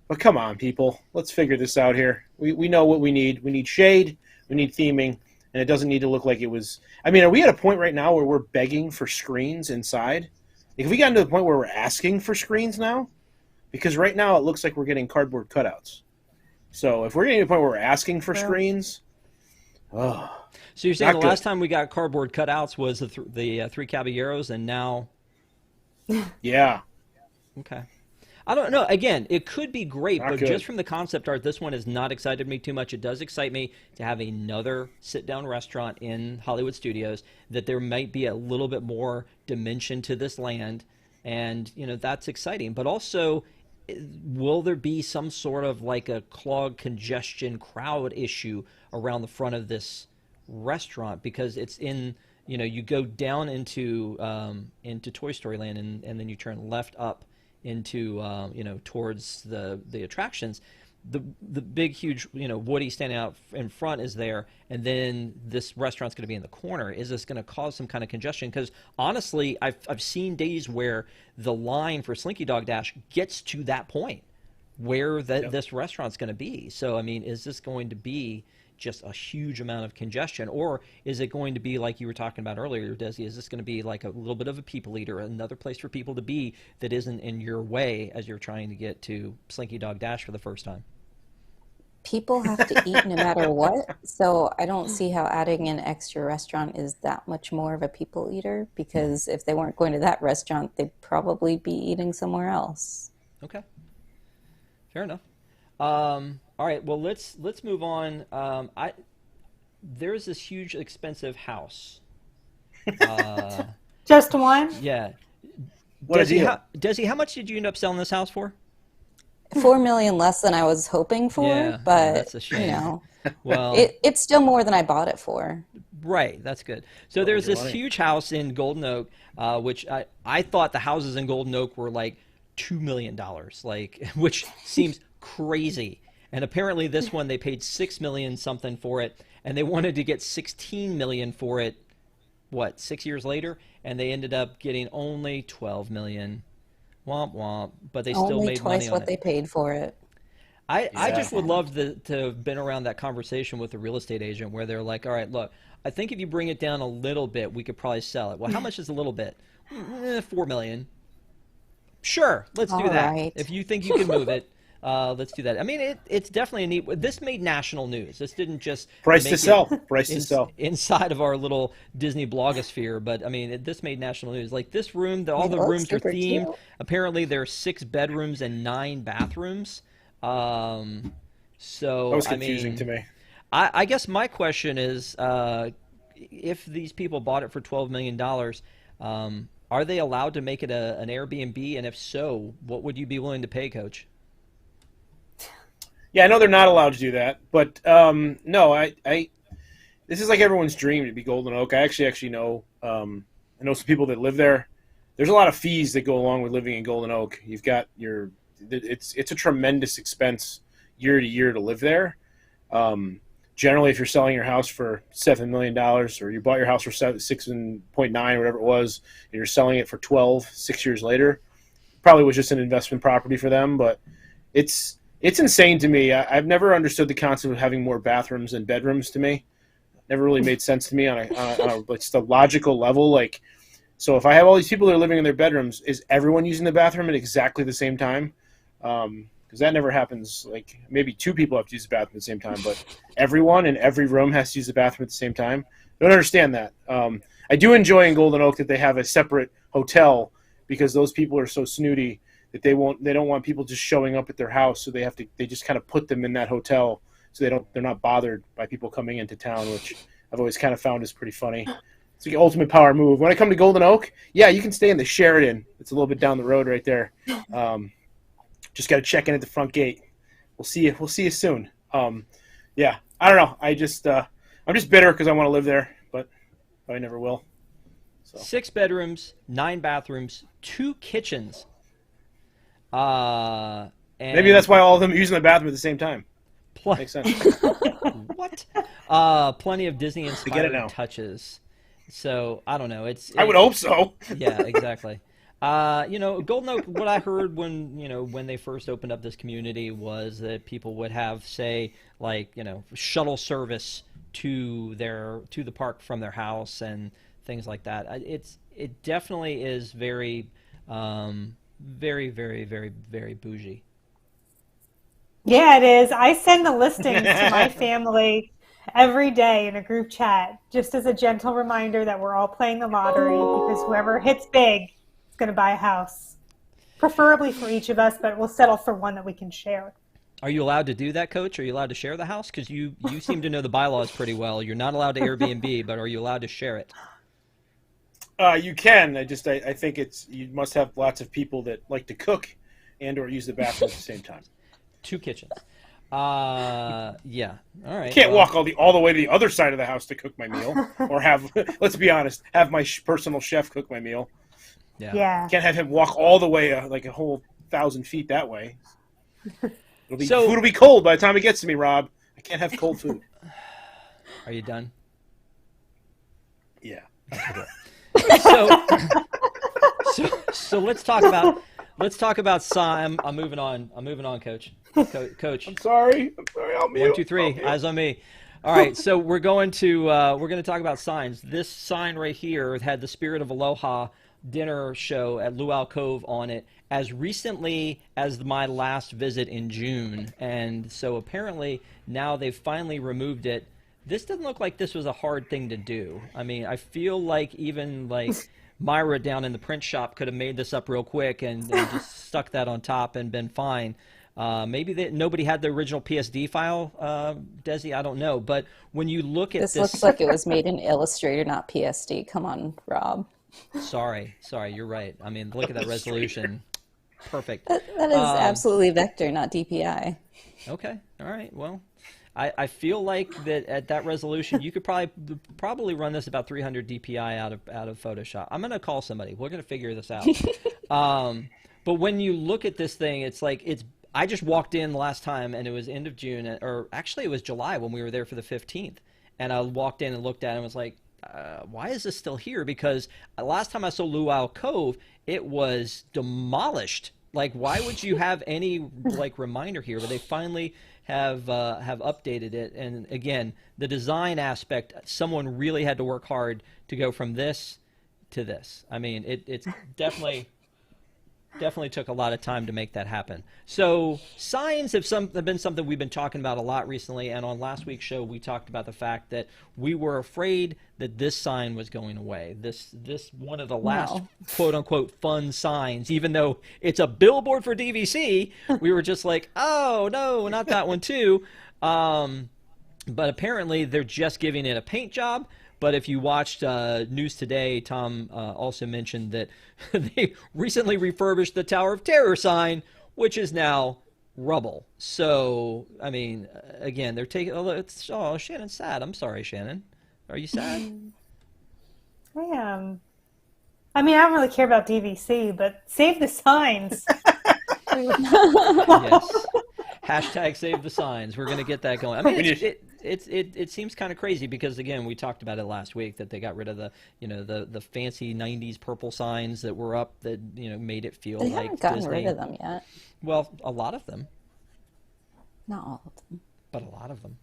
But come on, people. Let's figure this out here. We know what we need. We need shade. We need theming. And it doesn't need to look like it was... I mean, are we at a point right now where we're begging for screens inside? If we got into the point where we're asking for screens now? Because right now it looks like we're getting cardboard cutouts. So if we're getting to the point where we're asking for screens...
So you're saying the last time we got cardboard cutouts was the Three Caballeros, and now...
Yeah.
Okay. I don't know. Again, it could be great, but
good.
just from the concept art, this one has not excited me too much. It does excite me to have another sit-down restaurant in Hollywood Studios, that there might be a little bit more dimension to this land, and, that's exciting. But also, will there be some sort of like a clog congestion crowd issue around the front of this restaurant? Because it's in... you go down into Toy Story Land, and then you turn left up into towards the attractions. The big huge Woody standing out in front is there, and then this restaurant's going to be in the corner. Is this going to cause some kind of congestion? Because honestly, I've seen days where the line for Slinky Dog Dash gets to that point where this restaurant's going to be. So I mean, is this going to be just a huge amount of congestion, or is it going to be like you were talking about earlier, Desi? Is this going to be like a little bit of a people eater, another place for people to be that isn't in your way as you're trying to get to Slinky Dog Dash for the first time?
People have to eat no matter what, so I don't see how adding an extra restaurant is that much more of a people eater, because if they weren't going to that restaurant, they'd probably be eating somewhere else.
Okay, fair enough. All right, well, let's move on. There's this huge, expensive house.
Just one?
Yeah.
Desi,
how much did you end up selling this house for?
$4 million less than I was hoping for, but
that's a shame. Well,
it's still more than I bought it for.
Right, that's good. So there's this huge house in Golden Oak, which I thought the houses in Golden Oak were like $2 million, which seems crazy. And apparently this one, they paid $6 million something for it, and they wanted to get $16 million for it, 6 years later? And they ended up getting only $12 million. Womp womp. But they still made money on it.
Only twice what they paid for it.
I just would love to have been around that conversation with a real estate agent where they're like, all right, look, I think if you bring it down a little bit, we could probably sell it. Well, how much is a little bit? $4 million. Sure, let's do that.
Right.
If you think you can move it. Let's do that. I mean, it's definitely a neat. This made national news. This didn't just
price to sell
inside of our little Disney blogosphere. But I mean, this made national news. Like this room, all the rooms are themed.
Cute.
Apparently, there are 6 bedrooms and 9 bathrooms. So
that was confusing to me.
I guess my question is, if these people bought it for $12 million, are they allowed to make it an Airbnb? And if so, what would you be willing to pay, Coach?
Yeah, I know they're not allowed to do that, but no, I this is like everyone's dream to be Golden Oak. I actually know I know some people that live there. There's a lot of fees that go along with living in Golden Oak. You've got it's a tremendous expense year to year to live there. Generally, if you're selling your house for $7 million, or you bought your house for 6.9 or whatever it was, and you're selling it for 12 6 years later, probably was just an investment property for them. But it's insane to me. I've never understood the concept of having more bathrooms than bedrooms. To me, never really made sense to me on a just a logical level. Like, so if I have all these people that are living in their bedrooms, is everyone using the bathroom at exactly the same time? because that never happens. Like maybe two people have to use the bathroom at the same time, but everyone in every room has to use the bathroom at the same time. Don't understand that. I do enjoy in Golden Oak that they have a separate hotel because those people are so snooty that they don't want people just showing up at their house, so they just kind of put them in that hotel so they're not bothered by people coming into town, which I've always kind of found is pretty funny. It's the ultimate power move. When I come to Golden Oak, yeah, you can stay in the Sheraton. It's a little bit down the road right there. Just got to check in at the front gate. We'll see you. We'll see you soon. Yeah, I don't know. I'm just bitter because I want to live there, but I never will. So.
6 bedrooms, 9 bathrooms, 2 kitchens. And
maybe that's why all of them are using the bathroom at the same time. Makes sense.
What? Plenty of Disney-inspired touches. So I don't know. I
would hope so.
Yeah, exactly. Golden Oak. What I heard when they first opened up this community was that people would have, say, like shuttle service to the park from their house and things like that. It definitely is very, very, very, very, very bougie.
Yeah, it is. I send the listings to my family every day in a group chat, just as a gentle reminder that we're all playing the lottery because whoever hits big is going to buy a house. Preferably for each of us, but we'll settle for one that we can share.
Are you allowed to do that, Coach? Are you allowed to share the house? Because you seem to know the bylaws pretty well. You're not allowed to Airbnb, but are you allowed to share it?
You can. I think you must have lots of people that like to cook and or use the bathroom at the same time.
2 kitchens. Yeah. All right.
You can't walk all the way to the other side of the house to cook my meal, or let's be honest, have my personal chef cook my meal.
Yeah.
Can't have him walk all the way like a whole 1,000 feet that way. Food will be cold by the time it gets to me, Rob. I can't have cold food.
Are you done?
Yeah.
So let's talk about sign. I'm moving on, Coach. Coach.
I'm sorry. I'll mute.
1, 2, 3. Eyes on me. All right. So we're going to talk about signs. This sign right here had the Spirit of Aloha dinner show at Luau Cove on it as recently as my last visit in June, and so apparently now they've finally removed it. This doesn't look like this was a hard thing to do. I mean, I feel like even Myra down in the print shop could have made this up real quick and just stuck that on top and been fine. Maybe nobody had the original PSD file, Desi, I don't know. But when you look at this...
This looks like it was made in Illustrator, not PSD. Come on, Rob.
Sorry, you're right. I mean, look at that resolution. Perfect.
That is absolutely vector, not DPI.
Okay, all right. Well, I feel like that at that resolution, you could probably run this about 300 DPI out of Photoshop. I'm going to call somebody. We're going to figure this out. But when you look at this thing, it's like I just walked in the last time, and it was end of June, or actually it was July when we were there for the 15th. And I walked in and looked at it and was like, why is this still here? Because last time I saw Luau Cove, it was demolished. Like, why would you have any reminder here? But they finally have updated it. And again, the design aspect, someone really had to work hard to go from this to this. I mean, it's definitely took a lot of time to make that happen. So signs have been something we've been talking about a lot recently, and on last week's show we talked about the fact that we were afraid that this sign was going away. This one of the last quote-unquote fun signs, even though it's a billboard for DVC, we were just like, oh no, not that one too. But apparently they're just giving it a paint job. But if you watched News Today, Tom also mentioned that they recently refurbished the Tower of Terror sign, which is now rubble. So, I mean, again, they're taking... Oh, Shannon's sad. I'm sorry, Shannon. Are you sad?
I am. I mean, I don't really care about DVC, but save the signs.
Yes. Hashtag save the signs. We're going to get that going. I mean, it seems kind of crazy because, again, we talked about it last week that they got rid of the fancy 90s purple signs that were up that, made it feel
they
like
haven't gotten
Disney.
rid of them yet.
Well, a lot of them.
Not all of them.
But a lot of them.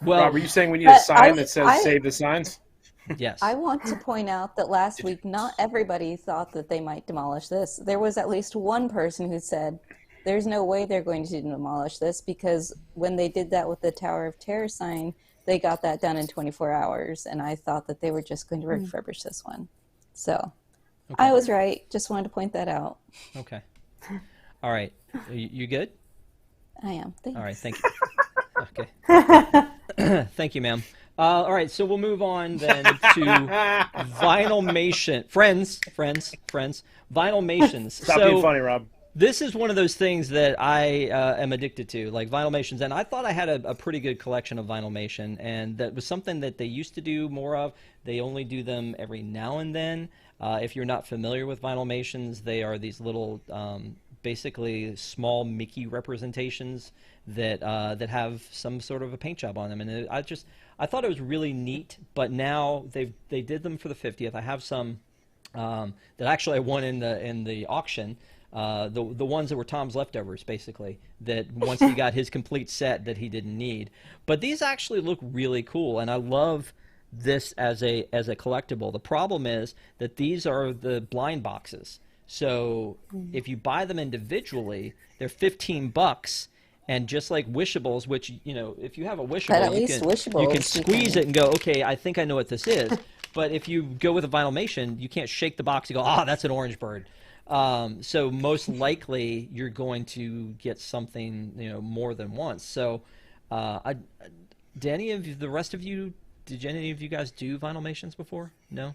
Well,
Rob, are you saying we need a sign that says save the signs?
Yes.
I want to point out that last week, not everybody thought that they might demolish this. There was at least one person who said, there's no way they're going to demolish this, because when they did that with the Tower of Terror sign, they got that done in 24 hours, and I thought that they were just going to refurbish this one. So I was right. Just wanted to point that out.
Okay. All right. You good?
I am. Thanks.
All right. Thank you. Okay. Thank you, ma'am. All right. So we'll move on then to Vinylmation. Friends. Vinylmations.
Stop being funny, Rob.
This is one of those things that I am addicted to, like Vinylmations, and I thought I had a pretty good collection of Vinylmation, and that was something that they used to do more of. They only do them every now and then. If you're not familiar with Vinylmations, they are these little, basically small Mickey representations that that have some sort of a paint job on them, and I thought it was really neat. But now they did them for the 50th. I have some that actually I won in the auction. The ones that were Tom's leftovers, basically, that once he got his complete set that he didn't need. But these actually look really cool, and I love this as a collectible. The problem is that these are the blind boxes. So if you buy them individually, they're $15, and just like Wishables, which, you know, if you have a Wishable, you can squeeze it and go, okay, I think I know what this is. But if you go with a Vinylmation, you can't shake the box and go, ah, that's an orange bird. So most likely you're going to get something, you know, more than once. So, did any of you guys do Vinylmations before? No?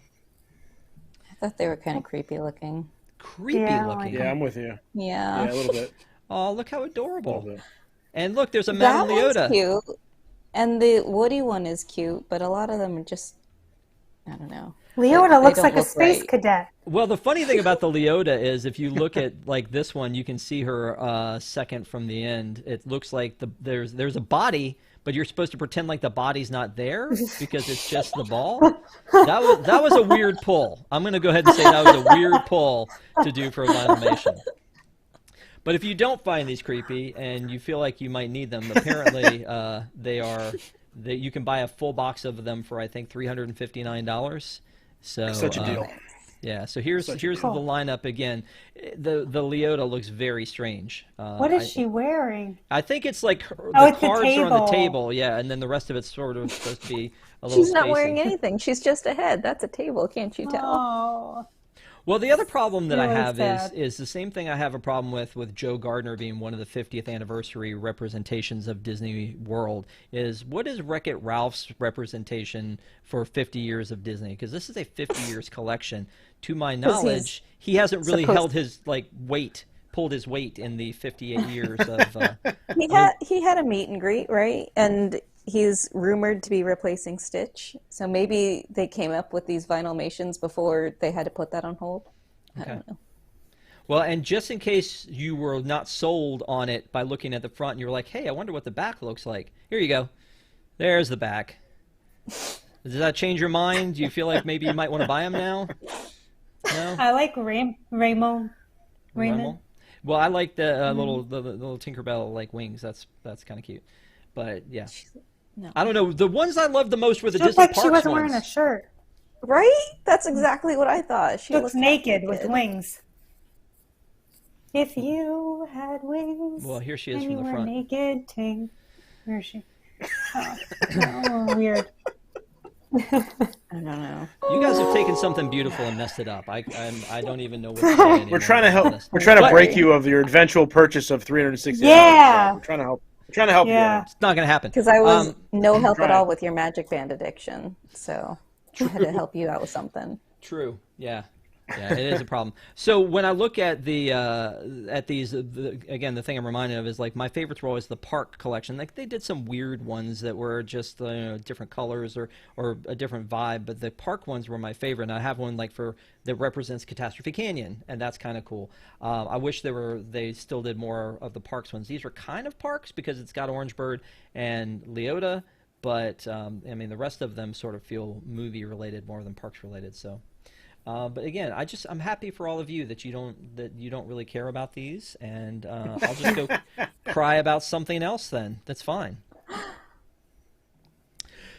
I thought they were kind of creepy looking.
Creepy looking?
Yeah, I'm with you.
Yeah.
Yeah, a little bit.
Oh, look how adorable. And look, there's a Madame
That
Leota.
one's cute. And the Woody one is cute, but a lot of them are just, I don't know.
Leota looks like a
look
space
right.
cadet.
Well, the funny thing about the Leota is if you look at like this one, you can see her second from the end. It looks like there's a body, but you're supposed to pretend like the body's not there because it's just the ball. That was a weird pull. I'm going to go ahead and say that was a weird pull to do for a Vinylmation. But if you don't find these creepy and you feel like you might need them, apparently you can buy a full box of them for I think $359. So
such a deal.
Yeah, so here's the lineup again. The Leota looks very strange.
What is she wearing?
I think it's like the
it's
cards
the
are on the
table.
table, yeah, and then the rest of it's sort of supposed to be a little
She's not
spacey.
wearing anything. She's just a head. That's a table. Can't you tell?
Oh.
Well, the other problem that I
Really
have
sad.
is the same thing I have a problem with Joe Gardner being one of the 50th anniversary representations of Disney World, is what is Wreck-It Ralph's representation for 50 years of Disney? Because this is a 50 years collection. To my knowledge, he hasn't really held his pulled his weight in the 58 years of...
He had a meet and greet, right? And he's rumored to be replacing Stitch. So maybe they came up with these Vinylmations before they had to put that on hold. I don't know.
Well, and just in case you were not sold on it by looking at the front and you were like, hey, I wonder what the back looks like. Here you go. There's the back. Does that change your mind? Do you feel like maybe you might want to buy them now? No?
I like Raymond.
Well, I like the little Tinkerbell like wings. That's kind of cute. But yeah,
No.
I don't know. The ones I loved the most were the
She looked
Disney
like
Parks
she wasn't
ones.
wearing a shirt.
Right? That's exactly what I thought. She
Looks
looked
naked
naked.
with wings. If you had wings.
Well, here she is
and
from
you
the
were
front.
naked, ting. Where is she? Oh, weird.
I don't know.
You guys have taken something beautiful and messed it up. I don't even know what to say anymore.
We're trying to help.
about this.
We're trying to
But
break you of your eventual purchase of $360.
Yeah.
We're trying to help. We're trying to help
Yeah.
you.
It's not going to happen.
Because I was no help at
trying.
all with your magic band addiction. So I had to help you out with something.
True. Yeah. Yeah, it is a problem. So when I look at these, again, the thing I'm reminded of is like my favorites were always the park collection. Like they did some weird ones that were just different colors or a different vibe, but the park ones were my favorite. And I have one like that represents Catastrophe Canyon, and that's kind of cool. I wish they still did more of the parks ones. These were kind of parks because it's got Orange Bird and Leota, but I mean the rest of them sort of feel movie related more than parks related. So. But again, I'm happy for all of you that you don't really care about these, and I'll just go cry about something else then. That's fine.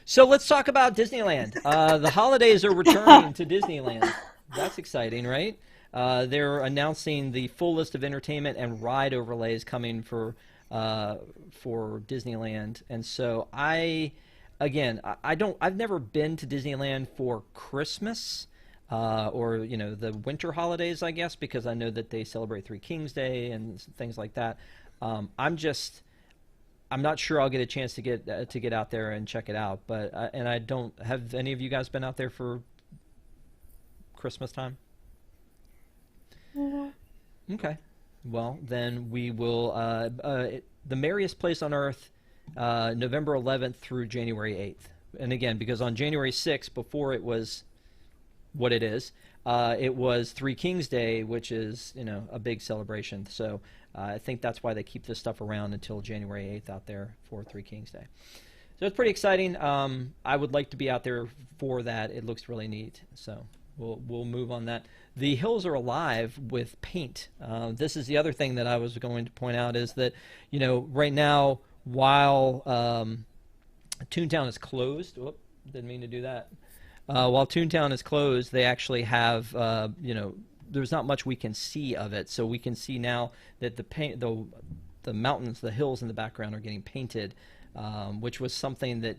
So let's talk about Disneyland. The holidays are returning to Disneyland. That's exciting, right? They're announcing the full list of entertainment and ride overlays coming for Disneyland. And so I've never been to Disneyland for Christmas or the winter holidays, I guess, because I know that they celebrate Three Kings Day and things like that. I'm not sure I'll get a chance to get out there and check it out, but I don't have any of you guys been out there for Christmas time? Mm-hmm. Okay, well then we will. The Merriest Place on Earth, November 11th through January 8th, and again because on January 6th, before it was what it is, it was Three Kings Day, which is a big celebration. So I think that's why they keep this stuff around until January 8th out there for Three Kings Day. So it's pretty exciting. I would like to be out there for that. It looks really neat. So we'll move on that. The hills are alive with paint. This is the other thing that I was going to point out is that right now while Toontown is closed, didn't mean to do that. While Toontown is closed, they actually have there's not much we can see of it. So we can see now that the mountains, the hills in the background are getting painted, which was something that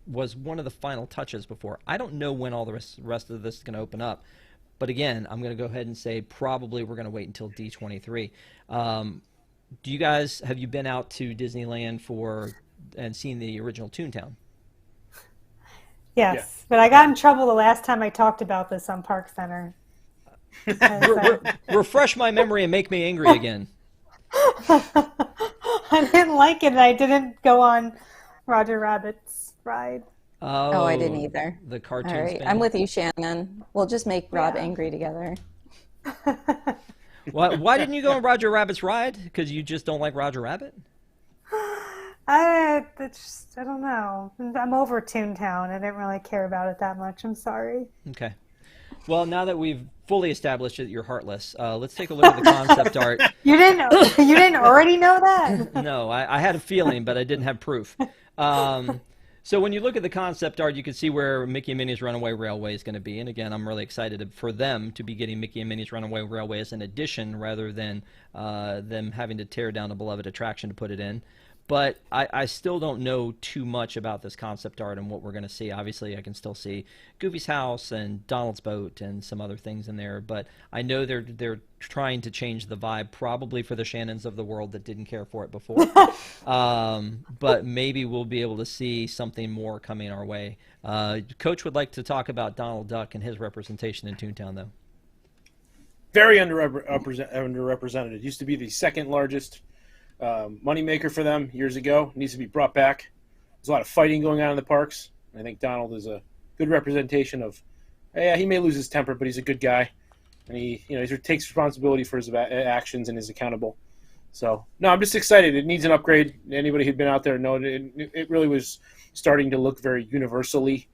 was one of the final touches before. I don't know when all the rest of this is going to open up, but again, I'm going to go ahead and say probably we're going to wait until D23. Do you guys have you been out to Disneyland and seen the original Toontown?
Yes,
Yeah.
but I got in trouble the last time I talked about this on ParksCenter.
Refresh my memory and make me angry again.
I didn't like it, and I didn't go on Roger Rabbit's ride.
Oh, I didn't either.
The cartoon
All right,
spin.
I'm with you, Shannon. We'll just make Rob angry together.
Why didn't you go on Roger Rabbit's ride? Because you just don't like Roger Rabbit?
I don't know. I'm over Toontown. I didn't really care about it that much. I'm sorry.
Okay. Well, now that we've fully established that you're heartless, let's take a look at the concept art.
You didn't already know that?
No, I had a feeling, but I didn't have proof. So when you look at the concept art, you can see where Mickey and Minnie's Runaway Railway is going to be. And again, I'm really excited for them to be getting Mickey and Minnie's Runaway Railway as an addition rather than them having to tear down a beloved attraction to put it in. But I still don't know too much about this concept art and what we're going to see. Obviously, I can still see Goofy's house and Donald's boat and some other things in there. But I know they're trying to change the vibe, probably for the Shannons of the world that didn't care for it before. But maybe we'll be able to see something more coming our way. Coach would like to talk about Donald Duck and his representation in Toontown, though.
Very underrepresented. It used to be the second largest moneymaker for them years ago. It needs to be brought back. There's a lot of fighting going on in the parks. I think Donald is a good representation of, yeah, he may lose his temper, but he's a good guy. And he takes responsibility for his actions and is accountable. So, no, I'm just excited. It needs an upgrade. Anybody who'd been out there know it really was starting to look very universally.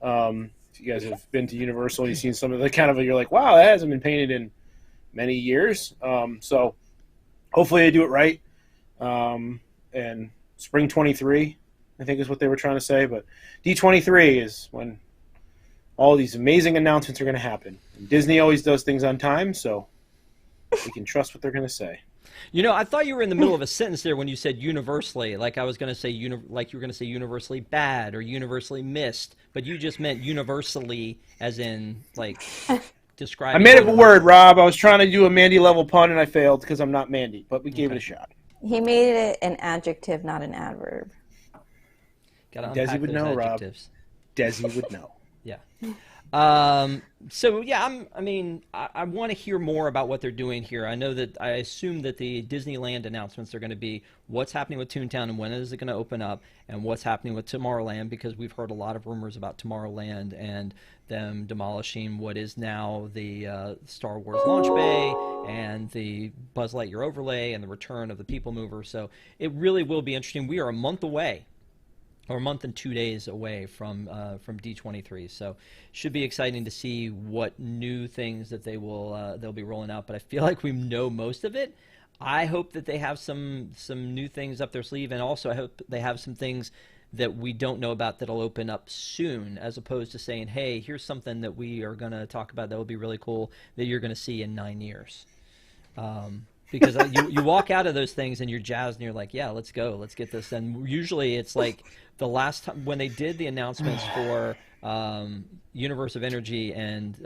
If you guys have been to Universal, you've seen some of the you're like, wow, that hasn't been painted in many years. So hopefully they do it right. And spring 23, I think is what they were trying to say. But D23 is when all these amazing announcements are going to happen. And Disney always does things on time, so we can trust what they're going to say.
I thought you were in the middle of a sentence there when you said universally, like I was going to say, like you were going to say universally bad or universally missed, but you just meant universally as in, like, describing.
I made up a word, Rob. I was trying to do a Mandy-level pun, and I failed because I'm not Mandy, but we gave it a shot.
He made it an adjective, not an adverb.
Desi would know, Rob. Desi would know.
Yeah. So yeah, I want to hear more about what they're doing here. I assume that the Disneyland announcements are going to be what's happening with Toontown and when is it going to open up, and what's happening with Tomorrowland, because we've heard a lot of rumors about Tomorrowland and them demolishing what is now the Star Wars launch bay and the Buzz Lightyear overlay and the return of the People Mover. So it really will be interesting. We are a month away, or a month and 2 days away from D23, so should be exciting to see what new things that they'll be rolling out. But I feel like we know most of it. I hope that they have some new things up their sleeve, and also I hope they have some things that we don't know about that'll open up soon, as opposed to saying, hey, here's something that we are going to talk about that will be really cool that you're going to see in 9 years. Because you walk out of those things and you're jazzed and you're like, yeah, let's go, let's get this. And usually it's like the last time when they did the announcements for Universe of Energy and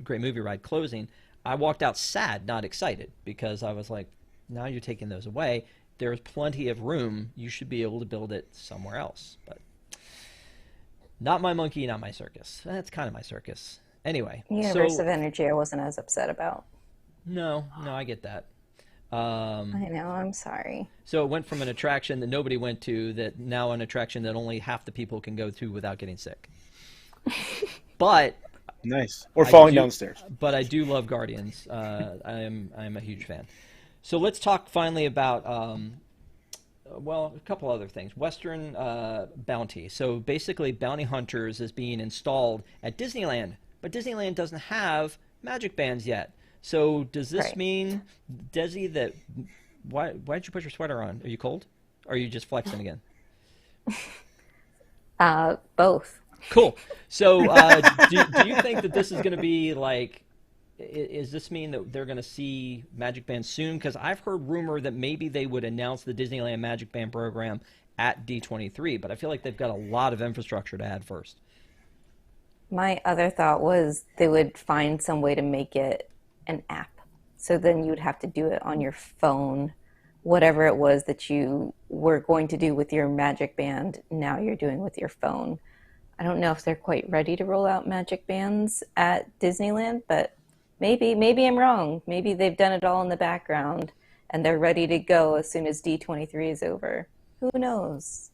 Great Movie Ride closing, I walked out sad, not excited, because I was like, now you're taking those away. There's plenty of room. You should be able to build it somewhere else. But not my monkey, not my circus. That's kind of my circus. Anyway.
Universe of Energy I wasn't as upset about.
No, I get that.
I know, I'm sorry.
So it went from an attraction that nobody went to that now an attraction that only half the people can go to without getting sick. But
nice. Or falling downstairs.
But I do love Guardians. I am a huge fan. So let's talk finally about well, a couple other things. Western Bounty. So basically Bounty Hunters is being installed at Disneyland, but Disneyland doesn't have magic bands yet. So does this mean, Desi, that why'd you put your sweater on? Are you cold? Or are you just flexing again?
Both.
Cool. So do you think that this is going to be like, is this mean that they're going to see Magic Band soon? Because I've heard rumor that maybe they would announce the Disneyland Magic Band program at D23, but I feel like they've got a lot of infrastructure to add first.
My other thought was they would find some way to make it an app. So then you'd have to do it on your phone, whatever it was that you were going to do with your Magic Band, now you're doing with your phone. I don't know if they're quite ready to roll out Magic Bands at Disneyland, but maybe I'm wrong. Maybe they've done it all in the background and they're ready to go as soon as D23 is over. Who knows?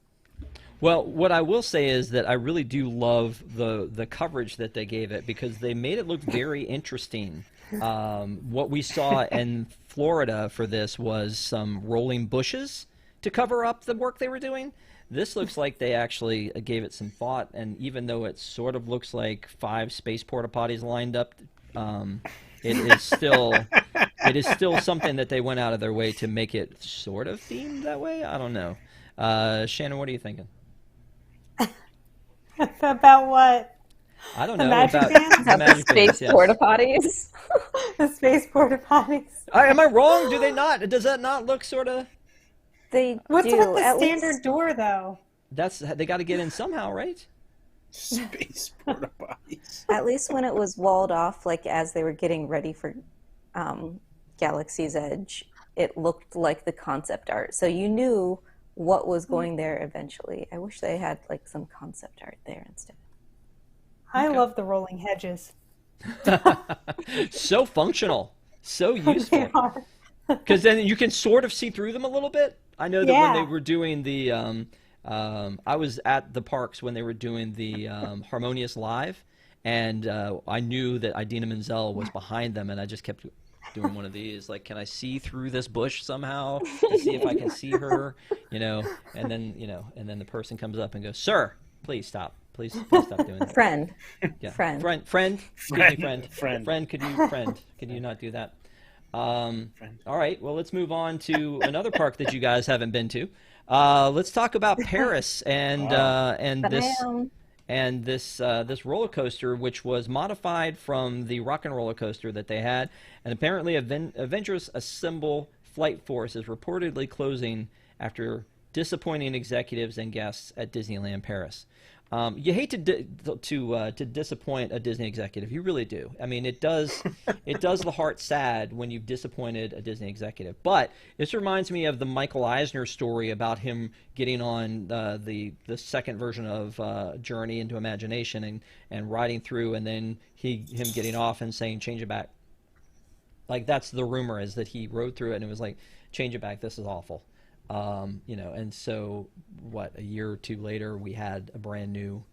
Well, what I will say is that I really do love the coverage that they gave it, because they made it look very interesting. What we saw in Florida for this was some rolling bushes to cover up the work they were doing. This looks like they actually gave it some thought, and even though it sort of looks like 5 space porta potties lined up, it is still something that they went out of their way to make it sort of themed that way. I don't know. Shannon, what are you thinking?
About what?
I don't know.
The magic
about
bands?
the magic
Space
bands, yes.
porta potties.
The space porta potties.
Am I wrong? Do they not? Does that not look sort of?
They
What's
do.
with the
At
standard
least,
door, though?
They got to get in somehow, right?
Space porta potties.
at least when it was walled off, like as they were getting ready for Galaxy's Edge, it looked like the concept art. So you knew what was going there eventually. I wish they had like some concept art there instead.
I love the rolling hedges.
So functional, so
They
useful.
are.
Because then you can sort of see through them a little bit. I know that when they
Yeah.
were doing the, I was at the parks when they were doing the Harmonious Live, and I knew that Idina Menzel was behind them, and I just kept doing one of these, like, can I see through this bush somehow to see if I can see her, and then the person comes up and goes, "Sir, please stop. Please stop doing that."
Friend.
Yeah.
Friend.
Friend. Excuse me,
Friend.
Friend, could you not do that? All right, well, let's move on to another park that you guys haven't been to. Let's talk about Paris and this roller coaster, which was modified from the Rock and Roller Coaster that they had, and apparently Avengers Assemble Flight Force is reportedly closing after disappointing executives and guests at Disneyland Paris. You hate to disappoint a Disney executive. You really do. I mean, it does the heart sad when you've disappointed a Disney executive. But this reminds me of the Michael Eisner story about him getting on the second version of Journey into Imagination and riding through, and then him getting off and saying, "Change it back." Like, that's the rumor, is that he rode through it and it was like, "Change it back. This is awful." And so a year or two later, we had a brand new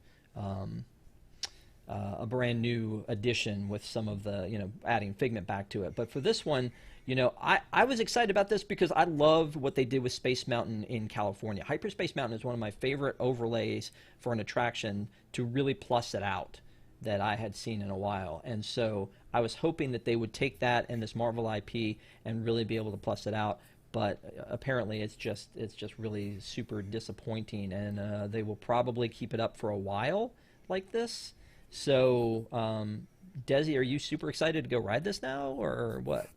addition with some of the, adding Figment back to it. But for this one, I was excited about this because I loved what they did with Space Mountain in California. Hyperspace Mountain is one of my favorite overlays for an attraction to really plus it out that I had seen in a while. And so I was hoping that they would take that and this Marvel IP and really be able to plus it out. but apparently it's just really super disappointing, and they will probably keep it up for a while like this. So, Desi, are you super excited to go ride this now, or what?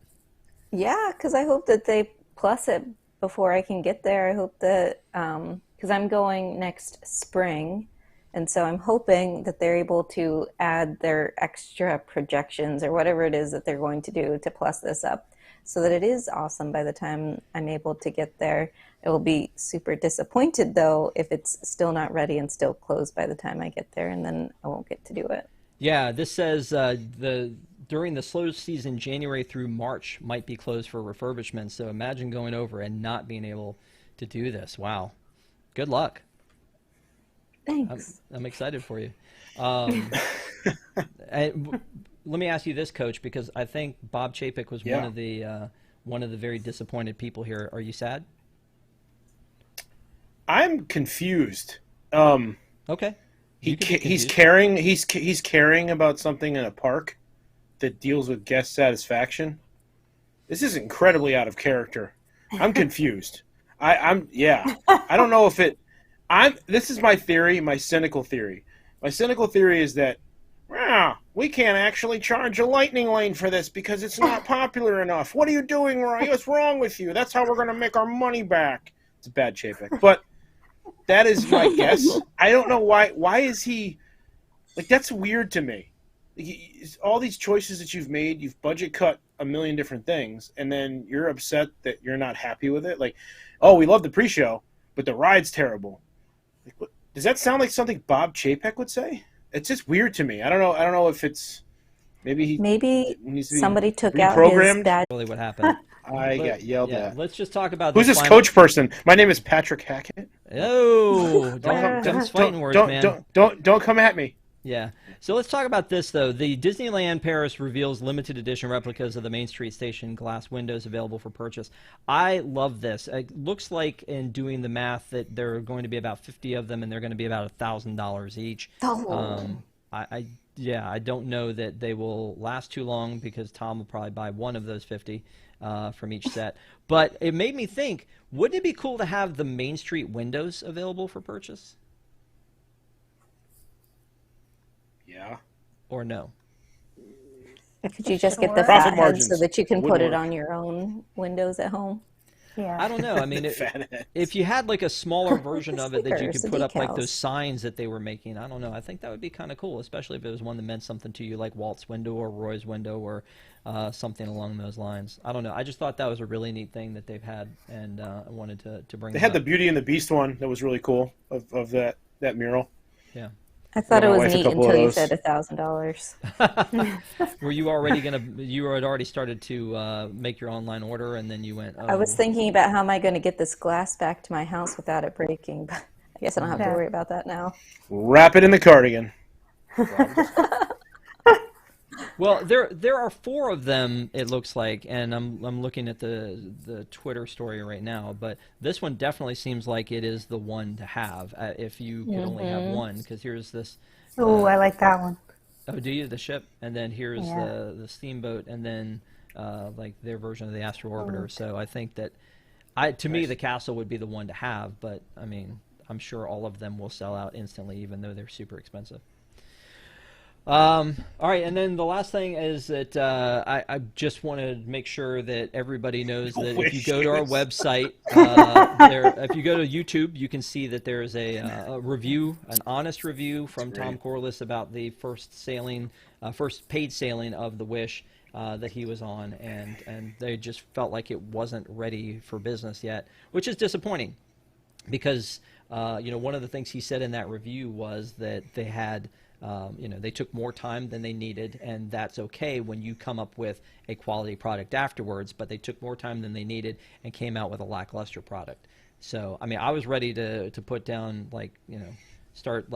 Yeah, because I hope that they plus it before I can get there. I hope that, because I'm going next spring, and so I'm hoping that they're able to add their extra projections or whatever it is that they're going to do to plus this up so that it is awesome by the time I'm able to get there. I will be super disappointed, though, if it's still not ready and still closed by the time I get there, and then I won't get to do it.
Yeah, this says during the slow season, January through March might be closed for refurbishment. So imagine going over and not being able to do this. Wow. Good luck.
Thanks.
I'm excited for you. Let me ask you this, Coach, because I think Bob Chapek was one of the very disappointed people here. Are you sad?
I'm confused.
Okay.
He's caring about something in a park that deals with guest satisfaction. This is incredibly out of character. I'm confused. I don't know if it. This is my theory, my cynical theory. My cynical theory is that we can't actually charge a lightning lane for this because it's not popular enough. What are you doing, Roy? What's wrong with you? That's how we're going to make our money back. It's a bad Chapek, but that is my guess. I don't know why. Why is he like? That's weird to me. All these choices that you've made, you've budget cut a million different things, and then you're upset that you're not happy with it. Like, oh, we love the pre-show, but the ride's terrible. Like, does that sound like something Bob Chapek would say? It's just weird to me. I don't know if it's maybe
somebody took out his badge.
Really, what happened?
I got yelled at.
Let's just talk about
who's this coach person. My name is Patrick Hackett.
Oh, don't fighting words, man.
Don't come at me.
Yeah. So let's talk about this, though. The Disneyland Paris reveals limited edition replicas of the Main Street Station glass windows available for purchase. I love this. It looks like, in doing the math, that there are going to be about 50 of them, and they're going to be about $1,000 each.
Oh.
I don't know that they will last too long because Tom will probably buy one of those 50 from each set. But it made me think, wouldn't it be cool to have the Main Street windows available for purchase?
Yeah.
Or no?
Could you just get the fat head so that you can put it on your own windows at home?
Yeah.
I don't know. I mean, if you had like a smaller version of it that you could put up like
decals.
those signs that they were making, I don't know. I think that would be kind of cool, especially if it was one that meant something to you, like Walt's window or Roy's window or something along those lines. I don't know. I just thought that was a really neat thing that they've had, and I wanted to bring.
They had the Beauty and the Beast one that was really cool of that mural.
Yeah.
I thought it was neat until you said $1,000.
Were you already you had already started to make your online order, and then you went, oh.
I was thinking about how am I going to get this glass back to my house without it breaking, but I guess I don't have to worry about that now.
Wrap it in the cardigan.
Well, there are 4 of them, it looks like, and I'm looking at the Twitter story right now, but this one definitely seems like it is the one to have if you could only have one, because here's this.
Oh, I like that one.
Oh, do you? The ship, and then here's the steamboat, and then like their version of the Astro Orbiter. So I think that to me the castle would be the one to have, but I mean I'm sure all of them will sell out instantly, even though they're super expensive. All right, and then the last thing is that I just want to make sure that everybody knows that if you go to our website, if you go to YouTube, you can see that there's a review, an honest review from Tom Corliss about the first paid sailing of the Wish that he was on, and they just felt like it wasn't ready for business yet, which is disappointing because one of the things he said in that review was that they had. They took more time than they needed, and that's okay when you come up with a quality product afterwards, but they took more time than they needed and came out with a lackluster product. So, I mean, I was ready to put down, start,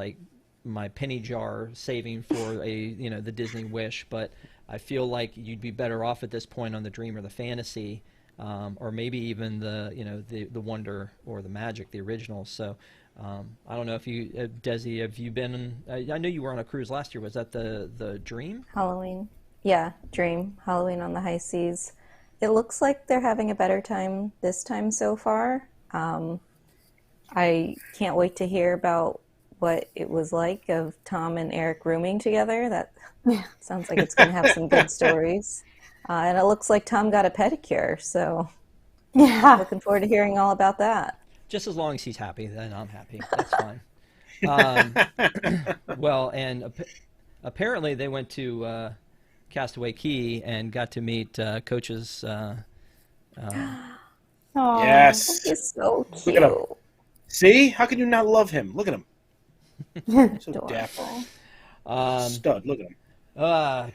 my penny jar saving for the Disney Wish, but I feel like you'd be better off at this point on the Dream or the Fantasy, or maybe even the Wonder or the Magic, the original. So, I don't know if you, Desi, have you been? I know you were on a cruise last year. Was that the Dream?
Halloween, yeah, Dream Halloween on the High Seas. it looks like they're having a better time this time so far. I can't wait to hear about what it was like of Tom and Eric rooming together. That sounds like it's going to have some good stories. And it looks like Tom got a pedicure, so
Yeah.
looking forward to hearing all about that.
Just as long as he's happy, then I'm happy. That's fine. Well, and apparently they went to Castaway Cay and got to meet Coach's.
Aw.
Yes.
He's so cute.
Look at him. See? How can you not love him? Look at him. So dapper. Stud. Look at him.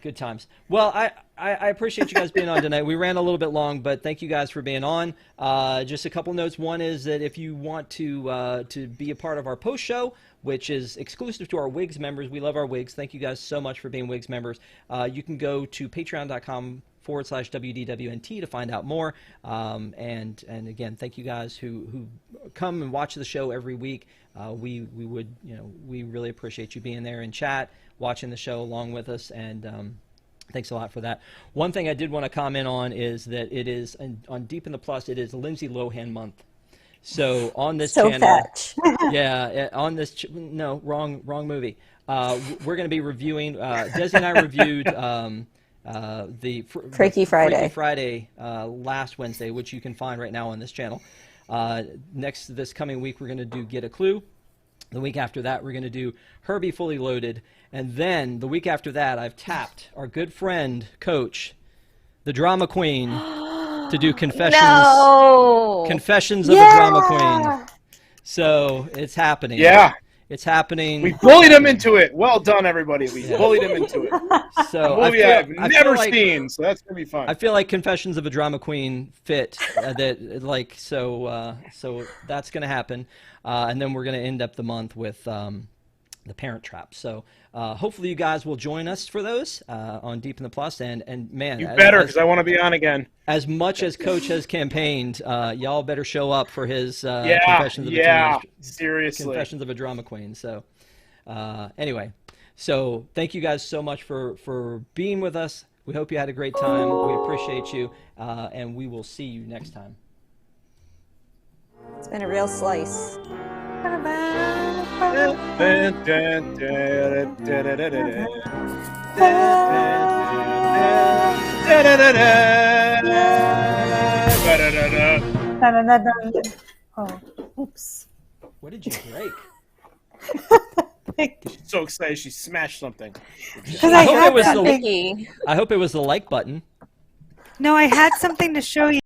Good times. Well, I appreciate you guys being on tonight. We ran a little bit long, but thank you guys for being on. Just a couple notes. One is that if you want to be a part of our post show, which is exclusive to our Wigs members, we love our Wigs. Thank you guys so much for being Wigs members. You can go to patreon.com/WDWNT to find out more. And again, thank you guys who come and watch the show every week. We would, we really appreciate you being there in chat, watching the show along with us, and thanks a lot for that. One thing I did want to comment on is that it is on Deep in the Plus. It is Lindsay Lohan month. So on this channel,
fetch.
yeah, on this no, wrong movie. We're going to be reviewing. Desi and I reviewed the
Freaky Friday.
Freaky Friday last Wednesday, which you can find right now on this channel. This coming week, we're going to do Get a Clue. The week after that, we're going to do Herbie Fully Loaded. And then the week after that, I've tapped our good friend, Coach, the drama queen, to do Confessions.
No!
Confessions of a Drama Queen. So it's happening.
Yeah.
It's happening.
We bullied him into it. Well done, everybody. We bullied him into it.
So
Movie I've never seen, so that's going to be fun.
I feel like Confessions of a Drama Queen fit so that's going to happen. And then we're going to end up the month with the Parent Trap. So hopefully you guys will join us for those on Deep in the Plus. And man,
you better, because I want to be on again.
As much as Coach has campaigned, y'all better show up for his Confessions of a Drama Queen. So anyway, so thank you guys so much for being with us. We hope you had a great time. We appreciate you, and we will see you next time.
It's been a real slice.
Oh, oops.
What did you break?
She's so excited she smashed something.
I hope it was
Vicky.
I hope it was the like button.
No, I had something to show you.